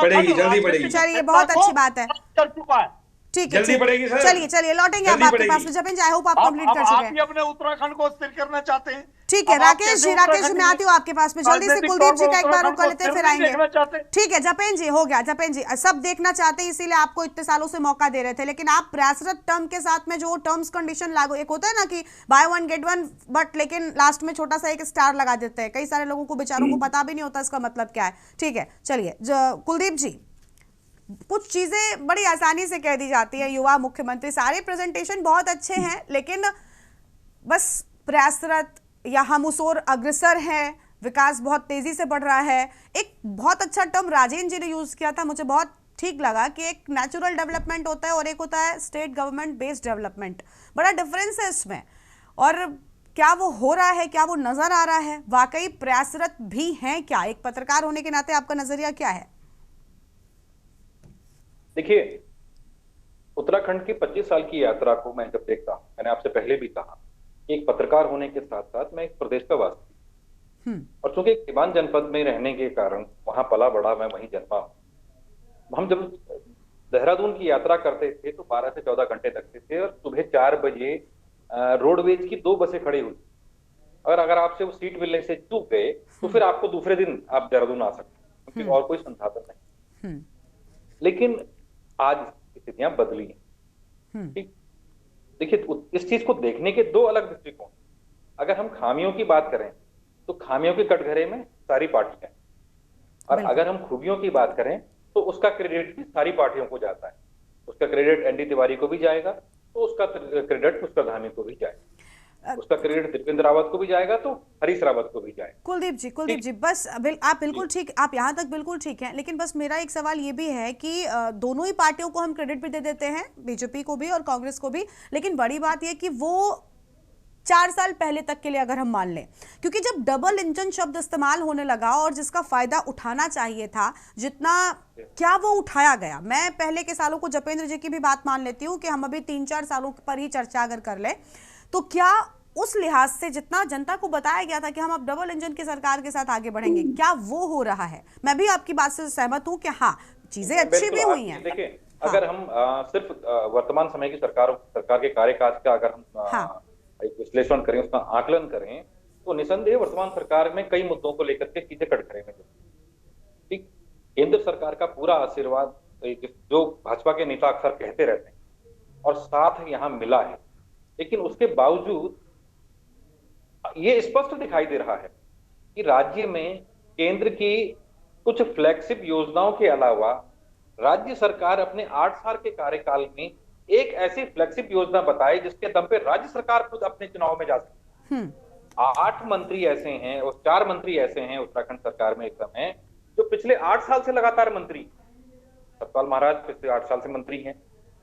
पड़ेगी। चलिए बहुत अच्छी बात है, कर चुका है, ठीक है, चलिए लौटेंगे आप आपके पास में। जपेंगे, आई होप आप कंप्लीट कर चुके हैं। अपने उत्तराखंड को स्थिर करना चाहते हैं। ठीक है राकेश जी, मैं आती हूँ आपके पास में जल्दी से। कुलदीप जी का एक बार कर लेते हैं फिर आएंगे। ठीक है जपेन जी, हो गया जपेन जी, सब देखना चाहते हैं इसीलिए आपको इतने सालों से मौका दे रहे थे। लेकिन आप प्रयासरत टर्म के साथ में जो टर्म्स कंडीशन लागू, एक होता है ना कि by one get one, but लेकिन लास्ट में छोटा सा एक स्टार लगा देते हैं। कई सारे लोगों को बेचारों को पता भी नहीं होता इसका मतलब क्या है। ठीक है चलिए कुलदीप जी, कुछ चीजें बड़ी आसानी से कह दी जाती है, युवा मुख्यमंत्री, सारे प्रेजेंटेशन बहुत अच्छे हैं, लेकिन बस प्रयासरत या हम उस ओर अग्रसर हैं, विकास बहुत तेजी से बढ़ रहा है। एक बहुत अच्छा टर्म राजेंद्र जी ने यूज किया था, मुझे बहुत ठीक लगा कि एक नेचुरल डेवलपमेंट होता है और एक होता है स्टेट गवर्नमेंट बेस्ड डेवलपमेंट। बड़ा डिफरेंस है इसमें, और क्या वो हो रहा है, क्या वो नजर आ रहा है? वाकई प्रयासरत भी हैं क्या? एक पत्रकार होने के नाते आपका नजरिया क्या है? देखिए, उत्तराखंड की 25 साल की यात्रा को मैं जब देखता हूं, मैंने आपसे पहले भी कहा कि एक पत्रकार होने के साथ साथ मैं एक प्रदेश का वासी हूं, और चूंकि सीवान जनपद में रहने के कारण वहां पला बड़ा, मैं वहीं जन्मा हूं। हम जब देहरादून की यात्रा करते थे तो 12 से 14 घंटे लगते थे, और सुबह 4 बजे रोडवेज की 2 बसें खड़ी हुई, और अगर आपसे वो सीट मिलने से चूक गए तो फिर आपको दूसरे दिन आप देहरादून आ सकते, क्योंकि और कोई संसाधन नहीं। लेकिन आज स्थितियां बदली हैं। ठीक, देखिए इस चीज को देखने के 2 अलग दृष्टिकोण। अगर हम खामियों की बात करें तो खामियों के कटघरे में सारी पार्टियां, और अगर हम खूबियों की बात करें तो उसका क्रेडिट भी सारी पार्टियों को जाता है। उसका क्रेडिट एनडी तिवारी को भी जाएगा, तो उसका क्रेडिट पुष्कर धामी को भी जाएगा, उसका क्रेडिट त्रिवेंद्र रावत को भी जाएगा, तो हरीश रावत को भी जाएगा। कुलदीप जी बस आप बिल्कुल ठीक, आप यहाँ तक बिल्कुल ठीक हैं, लेकिन बस मेरा एक सवाल ये भी है कि दोनों ही पार्टियों को हम क्रेडिट भी दे देते हैं, बीजेपी को भी और कांग्रेस को भी, लेकिन बड़ी बात यह कि वो 4 साल पहले तक के लिए अगर हम मान लें, क्योंकि जब डबल इंजन शब्द इस्तेमाल होने लगा और जिसका फायदा उठाना चाहिए था जितना, क्या वो उठाया गया? मैं पहले के सालों को, जपेंद्र जी की भी बात मान लेती हूँ कि हम अभी 3-4 सालों पर ही चर्चा अगर कर ले, तो क्या उस लिहाज से जितना जनता को बताया गया था कि हम अब डबल इंजन की सरकार के साथ आगे बढ़ेंगे, क्या वो हो रहा है? मैं भी आपकी बात से सहमत हूं कि हाँ चीजें अच्छी भी हुई हैं। देखिए, अगर हम सिर्फ वर्तमान समय की सरकार के कार्यकाल का अगर हम एक विश्लेषण करें, उसका आकलन करें, तो निसंदेह वर्तमान सरकार में कई मुद्दों को लेकर के चीजें कटघरे में। ठीक, केंद्र सरकार का पूरा आशीर्वाद जो भाजपा के नेता अक्सर कहते रहते हैं और साथ यहाँ मिला है, लेकिन उसके बावजूद ये स्पष्ट दिखाई दे रहा है कि राज्य में केंद्र की कुछ फ्लैगशिप योजनाओं के अलावा राज्य सरकार अपने 8 साल के कार्यकाल में एक ऐसी फ्लैगशिप योजना बताए जिसके दम पे राज्य सरकार खुद अपने चुनाव में जा सके। 8 मंत्री ऐसे हैं और 4 मंत्री ऐसे हैं उत्तराखंड सरकार में इस समय जो पिछले 8 साल से लगातार मंत्री। सतपाल महाराज पिछले 8 साल से मंत्री हैं,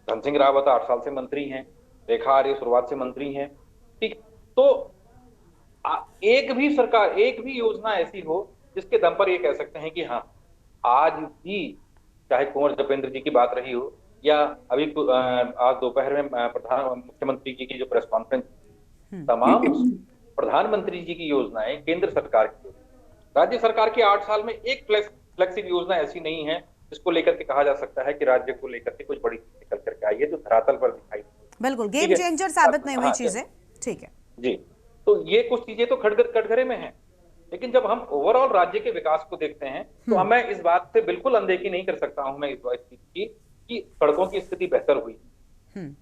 धन सिंह रावत 8 साल से मंत्री हैं, रेखा आर्य शुरुआत से मंत्री हैं। ठीक, तो एक भी सरकार, एक भी योजना ऐसी हो जिसके दम पर ये कह सकते हैं कि हाँ आज भी, चाहे कुंवर जपेंद्र जी की बात रही हो या अभी आज दोपहर में मुख्यमंत्री जी की जो प्रेस कॉन्फ्रेंस, तमाम प्रधानमंत्री जी की योजनाएं केंद्र सरकार की, राज्य सरकार के 8 साल में एक फ्लेक्सिबल योजना ऐसी नहीं है जिसको लेकर के कहा जा सकता है कि राज्य को लेकर के कुछ बड़ी चीज निकल करके आई है जो धरातल पर दिखाई। बिल्कुल गेम चेंजर साबित नहीं हुई चीजें। ठीक है जी, तो ये कुछ चीजें तो कटघरे में हैं, लेकिन जब हम ओवरऑल राज्य के विकास को देखते हैं तो मैं इस बात से बिल्कुल अनदेखी नहीं कर सकता हूं मैं इस चीज की कि सड़कों की स्थिति बेहतर हुई,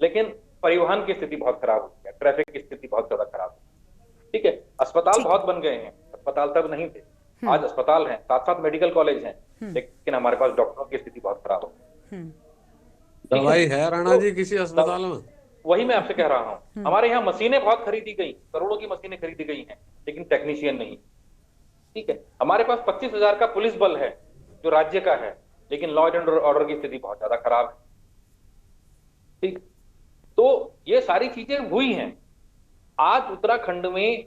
लेकिन परिवहन की स्थिति बहुत खराब हुई है, ट्रैफिक की स्थिति बहुत ज्यादा खराब है। ठीक है, अस्पताल बहुत बन गए हैं, अस्पताल तब नहीं थे, आज अस्पताल हैं, साथ साथ मेडिकल कॉलेज हैं, लेकिन हमारे पास डॉक्टरों की स्थिति बहुत खराब है। दवाई है राणा जी किसी अस्पताल में? वही मैं आपसे कह रहा हूँ, हमारे यहाँ मशीनें बहुत खरीदी गई, करोड़ों की मशीनें खरीदी गई हैं, लेकिन टेक्नीशियन नहीं। ठीक है, हमारे पास 25,000 का पुलिस बल है जो राज्य का है, लेकिन लॉ एंड ऑर्डर की स्थिति बहुत ज्यादा खराब है। ठीक, तो ये सारी चीजें हुई हैं। आज उत्तराखंड में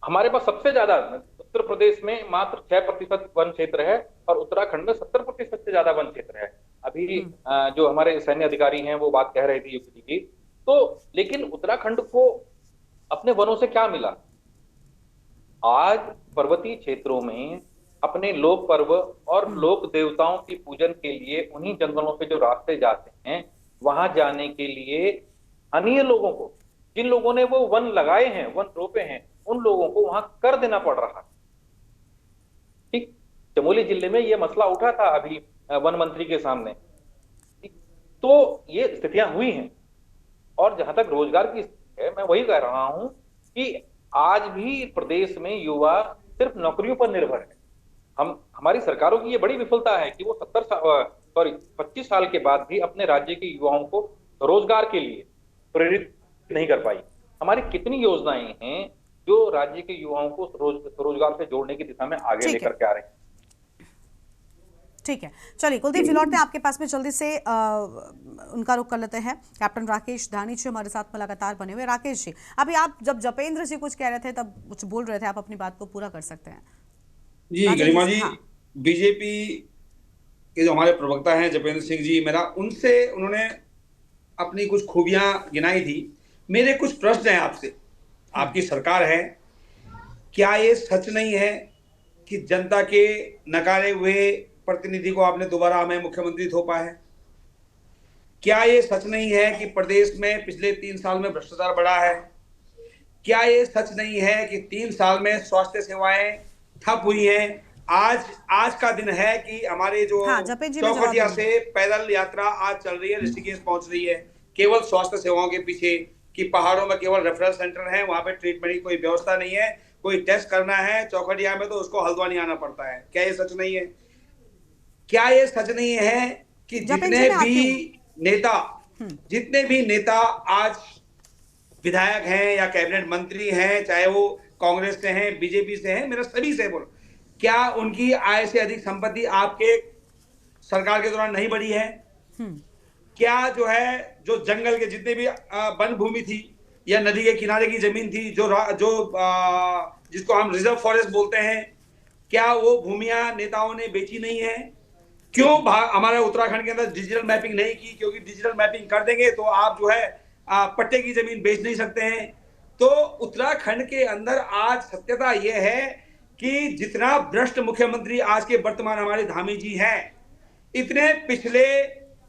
हमारे पास सबसे ज्यादा, उत्तर प्रदेश में मात्र 6% वन क्षेत्र है और उत्तराखंड में 70% से ज्यादा वन क्षेत्र है। अभी जो हमारे सैन्य अधिकारी हैं वो बात कह रहे थे यूपी की, तो लेकिन उत्तराखंड को अपने वनों से क्या मिला? आज पर्वतीय क्षेत्रों में अपने लोक पर्व और लोक देवताओं की पूजन के लिए उन्हीं जंगलों पे जो रास्ते जाते हैं, वहां जाने के लिए अन्य लोगों को, जिन लोगों ने वो वन लगाए हैं, वन रोपे हैं, उन लोगों को वहां कर देना पड़ रहा है। ठीक, चमोली जिले में ये मसला उठा था अभी वन मंत्री के सामने। तो ये स्थितियां हुई हैं। और जहां तक रोजगार की स्थिति है, मैं वही कह रहा हूं कि आज भी प्रदेश में युवा सिर्फ नौकरियों पर निर्भर है। हमारी सरकारों की ये बड़ी विफलता है कि वो 25 साल के बाद भी अपने राज्य के युवाओं को रोजगार के लिए प्रेरित नहीं कर पाई। हमारी कितनी योजनाएं हैं जो राज्य के युवाओं को रोजगार से जोड़ने की दिशा में आगे लेकर के आ रहे हैं। ठीक है, चलिए कुलदीप जी लौटते हैं आपके पास में, जल्दी से उनका रुख कर लेते हैं। कैप्टन राकेश धानी जी हमारे साथ में लगातार बने हुए। राकेश जी, अभी आप जब जपेंद्र जी कुछ कह रहे थे तब कुछ बोल रहे थे, आप अपनी बात को पूरा कर सकते हैं। जी गरिमा जी, बीजेपी के जो हमारे प्रवक्ता हैं जपेंद्र सिंह जी, उन्होंने अपनी कुछ खूबियां गिनाई थी। मेरे कुछ प्रश्न हैं आपसे। आपकी सरकार है, क्या ये सच नहीं है कि जनता के नकारे हुए प्रतिनिधि को आपने दोबारा हमें मुख्यमंत्री थोपा है? क्या ये सच नहीं है कि प्रदेश में पिछले 3 साल में भ्रष्टाचार बढ़ा है? क्या ये सच नहीं है कि 3 साल में स्वास्थ्य सेवाएं ठप हुई हैं? आज का दिन है कि हमारे जो चौखटिया से पैदल यात्रा आज चल रही है, ऋषिकेश पहुंच रही है, केवल स्वास्थ्य सेवाओं के पीछे कि पहाड़ों में केवल रेफरल सेंटर है, वहां पे ट्रीटमेंट की कोई व्यवस्था नहीं है। कोई टेस्ट करना है चौखटिया में तो उसको हल्द्वानी आना पड़ता है। क्या ये सच नहीं है? क्या ये सच नहीं है कि जितने भी नेता आज विधायक हैं या कैबिनेट मंत्री हैं, चाहे वो कांग्रेस से हैं, बीजेपी से हैं, मेरा सभी से बोलो, क्या उनकी आय से अधिक संपत्ति आपके सरकार के दौरान नहीं बढ़ी है? क्या जो जंगल के जितने भी वन भूमि थी या नदी के किनारे की जमीन थी, जिसको हम रिजर्व फॉरेस्ट बोलते हैं, क्या वो भूमियां नेताओं ने बेची नहीं है? क्यों हमारे उत्तराखंड के अंदर डिजिटल मैपिंग नहीं की? क्योंकि डिजिटल मैपिंग कर देंगे तो आप पट्टे की जमीन बेच नहीं सकते हैं। तो उत्तराखंड के अंदर आज सत्यता यह है कि जितना भ्रष्ट मुख्यमंत्री आज के वर्तमान हमारे धामी जी हैं, इतने पिछले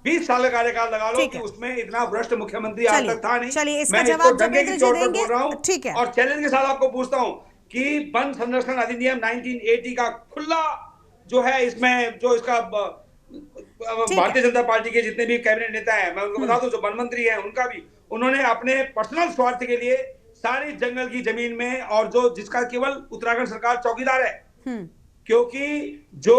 20 साल का कार्यकाल लगा लो कि उसमें इतना भ्रष्ट मुख्यमंत्री आज तक था नहीं। मैं इसको डंके की चोट पर बोल रहा हूं और चैलेंज के साथ आपको पूछता हूं कि वन संरक्षण अधिनियम 1980 का खुला जो है, इसमें जो इसका भारतीय जनता पार्टी के जितने भी कैबिनेट नेता हैं, मैं उनको बता दूं, जो वन मंत्री हैं, उनका भी उन्होंने अपने पर्सनल स्वार्थ के लिए सारी जंगल की जमीन में, और जिसका केवल उत्तराखंड सरकार चौकीदार है, क्योंकि जो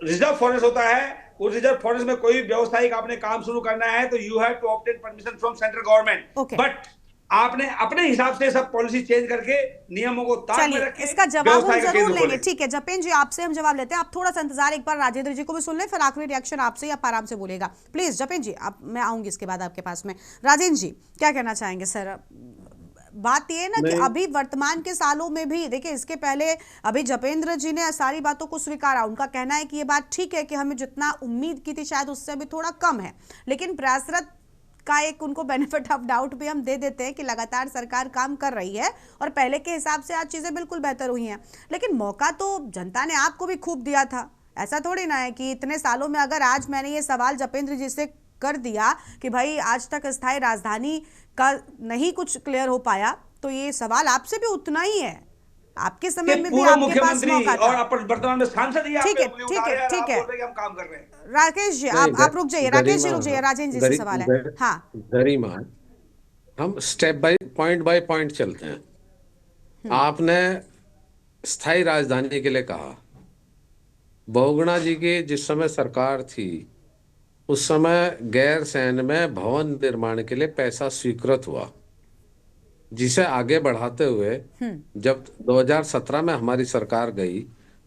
रिजर्व फॉरेस्ट होता है, उस रिजर्व फॉरेस्ट में कोई व्यवसायिक आपने काम शुरू करना है तो you have to obtain permission from central government. But आपने अपने हिसाब से सब पॉलिसी चेंज करके नियमों को ताक में चलिए रखे, इसका जवाब हम व्यवसाय का जरूर केंद्र लेंगे। खोले। ठीक है जपेन जी, आपसे हम जवाब लेते हैं। आप थोड़ा सा इंतजार, एक बार राजेंद्र जी को भी सुन लें, फिर आखिरी रिएक्शन आपसे, आप आराम से बोलेगा प्लीज। जपेन जी आप, मैं आऊंगी इसके बाद आपके पास में। राजेंद्र जी क्या कहना चाहेंगे सर? बात ये है ना कि अभी वर्तमान के सालों में भी देखिए, इसके पहले अभी जपेंद्र जी ने सारी बातों को स्वीकारा। उनका कहना है कि ये बात ठीक है कि हमें जितना उम्मीद की थी शायद उससे अभी थोड़ा कम है, लेकिन प्रयासरत का एक उनको बेनिफिट ऑफ डाउट भी हम दे देते हैं कि लगातार सरकार काम कर रही है और पहले के हिसाब से आज चीजें बिल्कुल बेहतर हुई हैं। लेकिन मौका तो जनता ने आपको भी खूब दिया था। ऐसा थोड़ी ना है कि इतने सालों में अगर आज मैंने ये सवाल जपेंद्र जी से कर दिया कि भाई आज तक स्थायी राजधानी का नहीं कुछ क्लियर हो पाया, तो ये सवाल आपसे भी उतना ही है। आपके समय में भी आपके पास मौका था। और अपन वर्तमान में सांसद ही ठीक है आपके ठीक है ठीक है। हम काम कर रहे हैं। राकेश जी आप रुक जाइए, राकेश जी रुक जाइए, राजेंद्र जी से सवाल है। हाँ गरिमा, हम स्टेप बाय पॉइंट चलते हैं। आपने स्थायी राजधानी के लिए कहा, बहुगुणा जी की जिस समय सरकार थी उस समय गैरसैंण में भवन निर्माण के लिए पैसा स्वीकृत हुआ, जिसे आगे बढ़ाते हुए जब 2017 में हमारी सरकार गई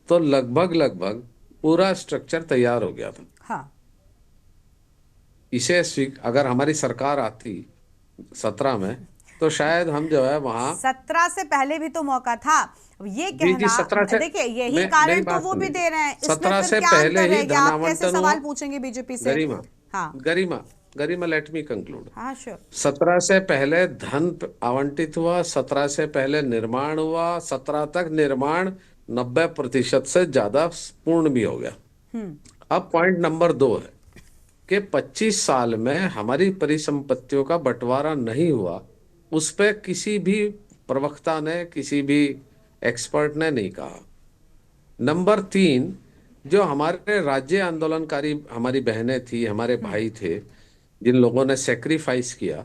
तो लगभग पूरा स्ट्रक्चर तैयार हो गया था। हाँ। इसे अगर हमारी सरकार आती 17 में तो शायद हम जो है वहां 17 से पहले भी तो मौका था। ये कहना देखिए यही कारण तो वो भी दे रहे हैं। 17 से पहले ही धन आवंटन सवाल पूछेंगे बीजेपी से। गरिमा लेट मी कंक्लूड। हाँ श्योर। 17 से पहले धन आवंटित हुआ, 17 से पहले निर्माण हुआ, 17 तक निर्माण 90% से ज्यादा पूर्ण भी हो गया। अब पॉइंट नंबर 2 है कि 25 साल में हमारी परिसंपत्तियों का बंटवारा नहीं हुआ, उस पर किसी भी प्रवक्ता ने, किसी भी एक्सपर्ट ने नहीं कहा। नंबर 3, जो हमारे राज्य आंदोलनकारी हमारी बहनें थी, हमारे भाई थे, जिन लोगों ने सेक्रीफाइस किया,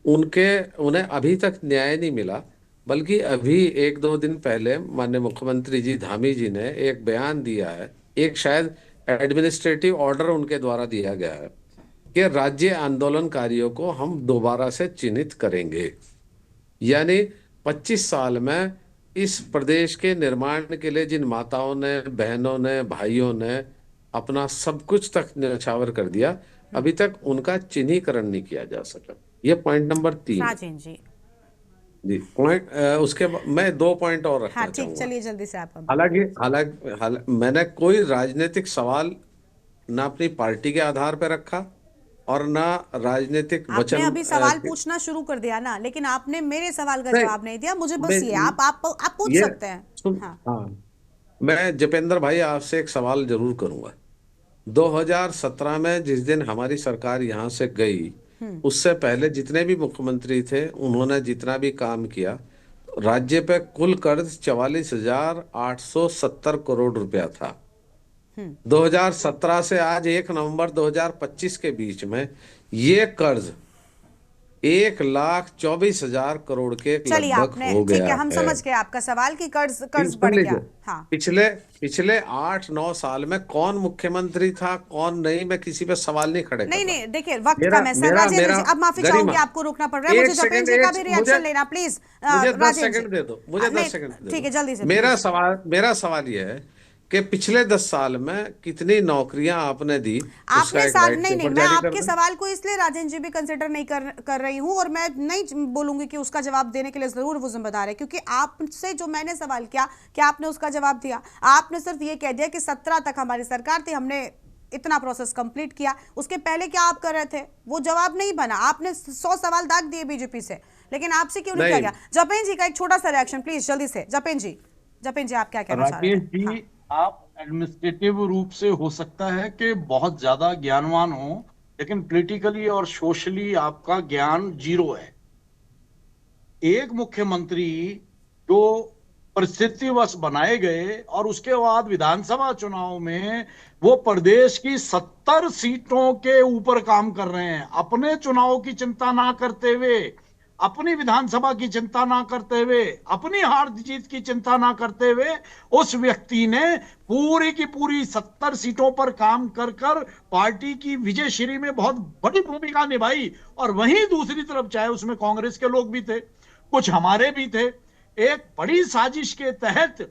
उन्हें अभी तक न्याय नहीं मिला। बल्कि अभी 1-2 दिन पहले माननीय मुख्यमंत्री जी धामी जी ने एक बयान दिया है, एक शायद एडमिनिस्ट्रेटिव ऑर्डर उनके द्वारा दिया गया है कि राज्य आंदोलनकारियों को हम दोबारा से चिन्हित करेंगे। यानी 25 साल में इस प्रदेश के निर्माण के लिए जिन माताओं ने, बहनों ने, भाइयों ने अपना सब कुछ तक न्यौछावर कर दिया, अभी तक उनका चिन्हीकरण नहीं किया जा सका। ये पॉइंट नंबर 3 राजेंद्र जी पॉइंट। उसके मैं 2 पॉइंट और रखना हाँ, चाहूंगा। चलिए जल्दी से आप। हालांकि मैंने कोई राजनीतिक सवाल ना अपनी पार्टी के आधार पर रखा और ना राजनीतिक वचन। आपने अभी सवाल पूछना शुरू कर दिया ना, लेकिन आपने मेरे सवाल का जवाब नहीं दिया। मुझे बस ये आप पूछ सकते हैं। हाँ, मैं जपेंद्र भाई आपसे एक सवाल जरूर करूंगा। 2017 में जिस दिन हमारी सरकार यहाँ से गई, उससे पहले जितने भी मुख्यमंत्री थे उन्होंने जितना भी काम किया, राज्य पे कुल कर्ज 44,870 करोड़ रुपया था। 2017 से आज 1 नवंबर 2025 के बीच में ये कर्ज 1,24,000 करोड़ के लगभग हो गया। ठीक है, हम समझ गए आपका सवाल कि कर्ज बढ़ गया। हाँ। पिछले 8-9 साल में कौन मुख्यमंत्री था, कौन नहीं, मैं किसी पे सवाल नहीं खड़े। नहीं देखिए वक्त कम है सर। राजेंद्र जी अब माफी चाहूंगी, आपको रुकना पड़ रहा है। मुझे जपेंद्र जी का भी रिएक्शन लेना प्लीज। मुझे 10 सेकंड दे दो, मुझे 10 सेकंड दे दो। ठीक है, जल्दी से। मेरा सवाल यह है कि पिछले 10 साल में कितनी नौकरियां आपने दी? आपने साथ नहीं, मैं आपके सवाल को इसलिए राजेंद्र जी भी कंसिडर नहीं कर रही हूं, और मैं नहीं बोलूंगी कि उसका जवाब देने के लिए जरूर वो जिम्मेदार है, क्योंकि आपसे जो मैंने सवाल किया, क्या आपने उसका जवाब दिया? आपने सिर्फ ये कह दिया कि 17 तक हमारी सरकार थी, हमने इतना प्रोसेस कंप्लीट किया। उसके पहले क्या आप कर रहे थे वो जवाब नहीं बना। आपने 100 सवाल दाग दिए बीजेपी से, लेकिन आपसे क्यों नहीं किया गया? जपेन जी का एक छोटा सा रिएक्शन प्लीज, जल्दी से। जपेन जी आप क्या कहना चाह रहे हैं? आप एडमिनिस्ट्रेटिव रूप से हो सकता है कि बहुत ज्यादा ज्ञानवान हो, लेकिन पॉलिटिकली और सोशली आपका ज्ञान 0 है। एक मुख्यमंत्री जो परिस्थितिवश बनाए गए और उसके बाद विधानसभा चुनाव में वो प्रदेश की 70 सीटों के ऊपर काम कर रहे हैं, अपने चुनाव की चिंता ना करते हुए अपनी विधानसभा की चिंता ना करते हुए, अपनी हार जीत की चिंता ना करते हुए उस व्यक्ति ने पूरी की पूरी 70 सीटों पर काम कर कर पार्टी की विजय श्री में बहुत बड़ी भूमिका निभाई। और वहीं दूसरी तरफ चाहे उसमें कांग्रेस के लोग भी थे, कुछ हमारे भी थे, एक बड़ी साजिश के तहत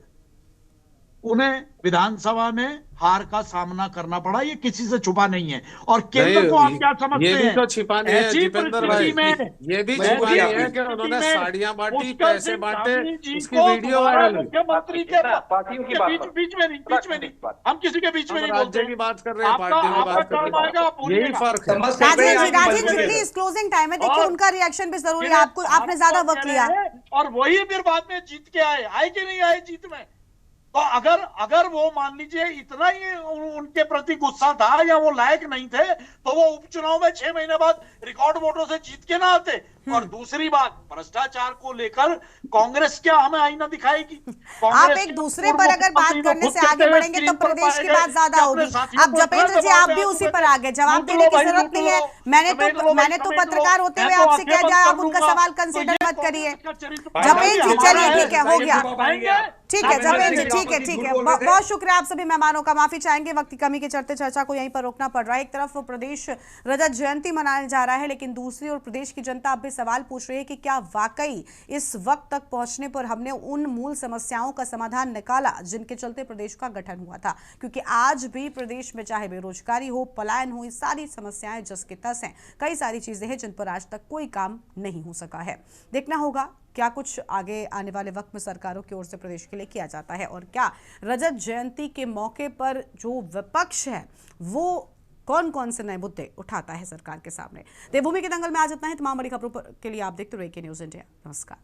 उन्हें विधानसभा में हार का सामना करना पड़ा। ये किसी से छुपा नहीं है। और केंद्र को आप क्या समझते हैं? ये भी तो छिपा नहीं है दीपेंद्र भाई, ये भी छिपा नहीं है कि उन्होंने साड़ियां बांटी, पैसे बांटे, उसकी वीडियो वायरल हुई। मुख्यमंत्री के पार्टियों की बात बीच में नहीं, हम किसी के बीच में नहीं राज्य की बात कर रहे हैं, पार्टियों की बात कर रहे हैं, यही फर्क है। Rajesh ji please, closing time है, देखिए उनका रिएक्शन भी जरूरी है। आपको, आपने ज्यादा वक्त लिया और वही फिर बाद में जीत के आए कि नहीं आए जीत में। तो अगर वो मान लीजिए इतना ही उनके प्रति गुस्सा था या वो लायक नहीं थे, तो वो उपचुनाव में 6 महीने बाद रिकॉर्ड वोटों से जीत के ना आते। और दूसरी बात, भ्रष्टाचार को लेकर कांग्रेस क्या हमें आईना दिखाएगी? आप एक दूसरे पर अगर बात करने से आगे बढ़ेंगे तो प्रदेश की बात ज्यादा होगी। अब जपेंद्र जी, आप भी उसी पर आगे, जवाब देने की जरूरत नहीं है। मैंने तो पत्रकार होते हुए आपसे कह दिया, आप उनका सवाल कंसिडर मत करिए। जपेंद्र जी चलिए, ठीक है, हो गया, ठीक है जपेंद्र जी, ठीक है। बहुत शुक्रिया आप सभी मेहमानों का। माफी चाहेंगे, वक्त की कमी के चलते चर्चा को यहीं पर रोकना पड़ रहा है। एक तरफ प्रदेश रजत जयंती मनाने जा रहा है, लेकिन दूसरी ओर प्रदेश की जनता अब भी सवाल पूछ रही है कि क्या वाकई इस वक्त तक पहुंचने पर हमने उन मूल समस्याओं का समाधान निकाला जिनके चलते प्रदेश का गठन हुआ था। क्योंकि आज भी प्रदेश में चाहे बेरोजगारी हो, पलायन हो, ये सारी समस्याएं जस के तस हैं। कई सारी चीजें हैं जिन पर आज तक कोई काम नहीं हो सका है। देखना होगा क्या कुछ आगे आने वाले वक्त में सरकारों की ओर से प्रदेश के लिए किया जाता है, और क्या रजत जयंती के मौके पर जो विपक्ष है वो कौन कौन से नए मुद्दे उठाता है सरकार के सामने। देवभूमि के दंगल में आज इतना ही। तमाम बड़ी खबरों के लिए आप देखते रहिए के न्यूज़ इंडिया। नमस्कार।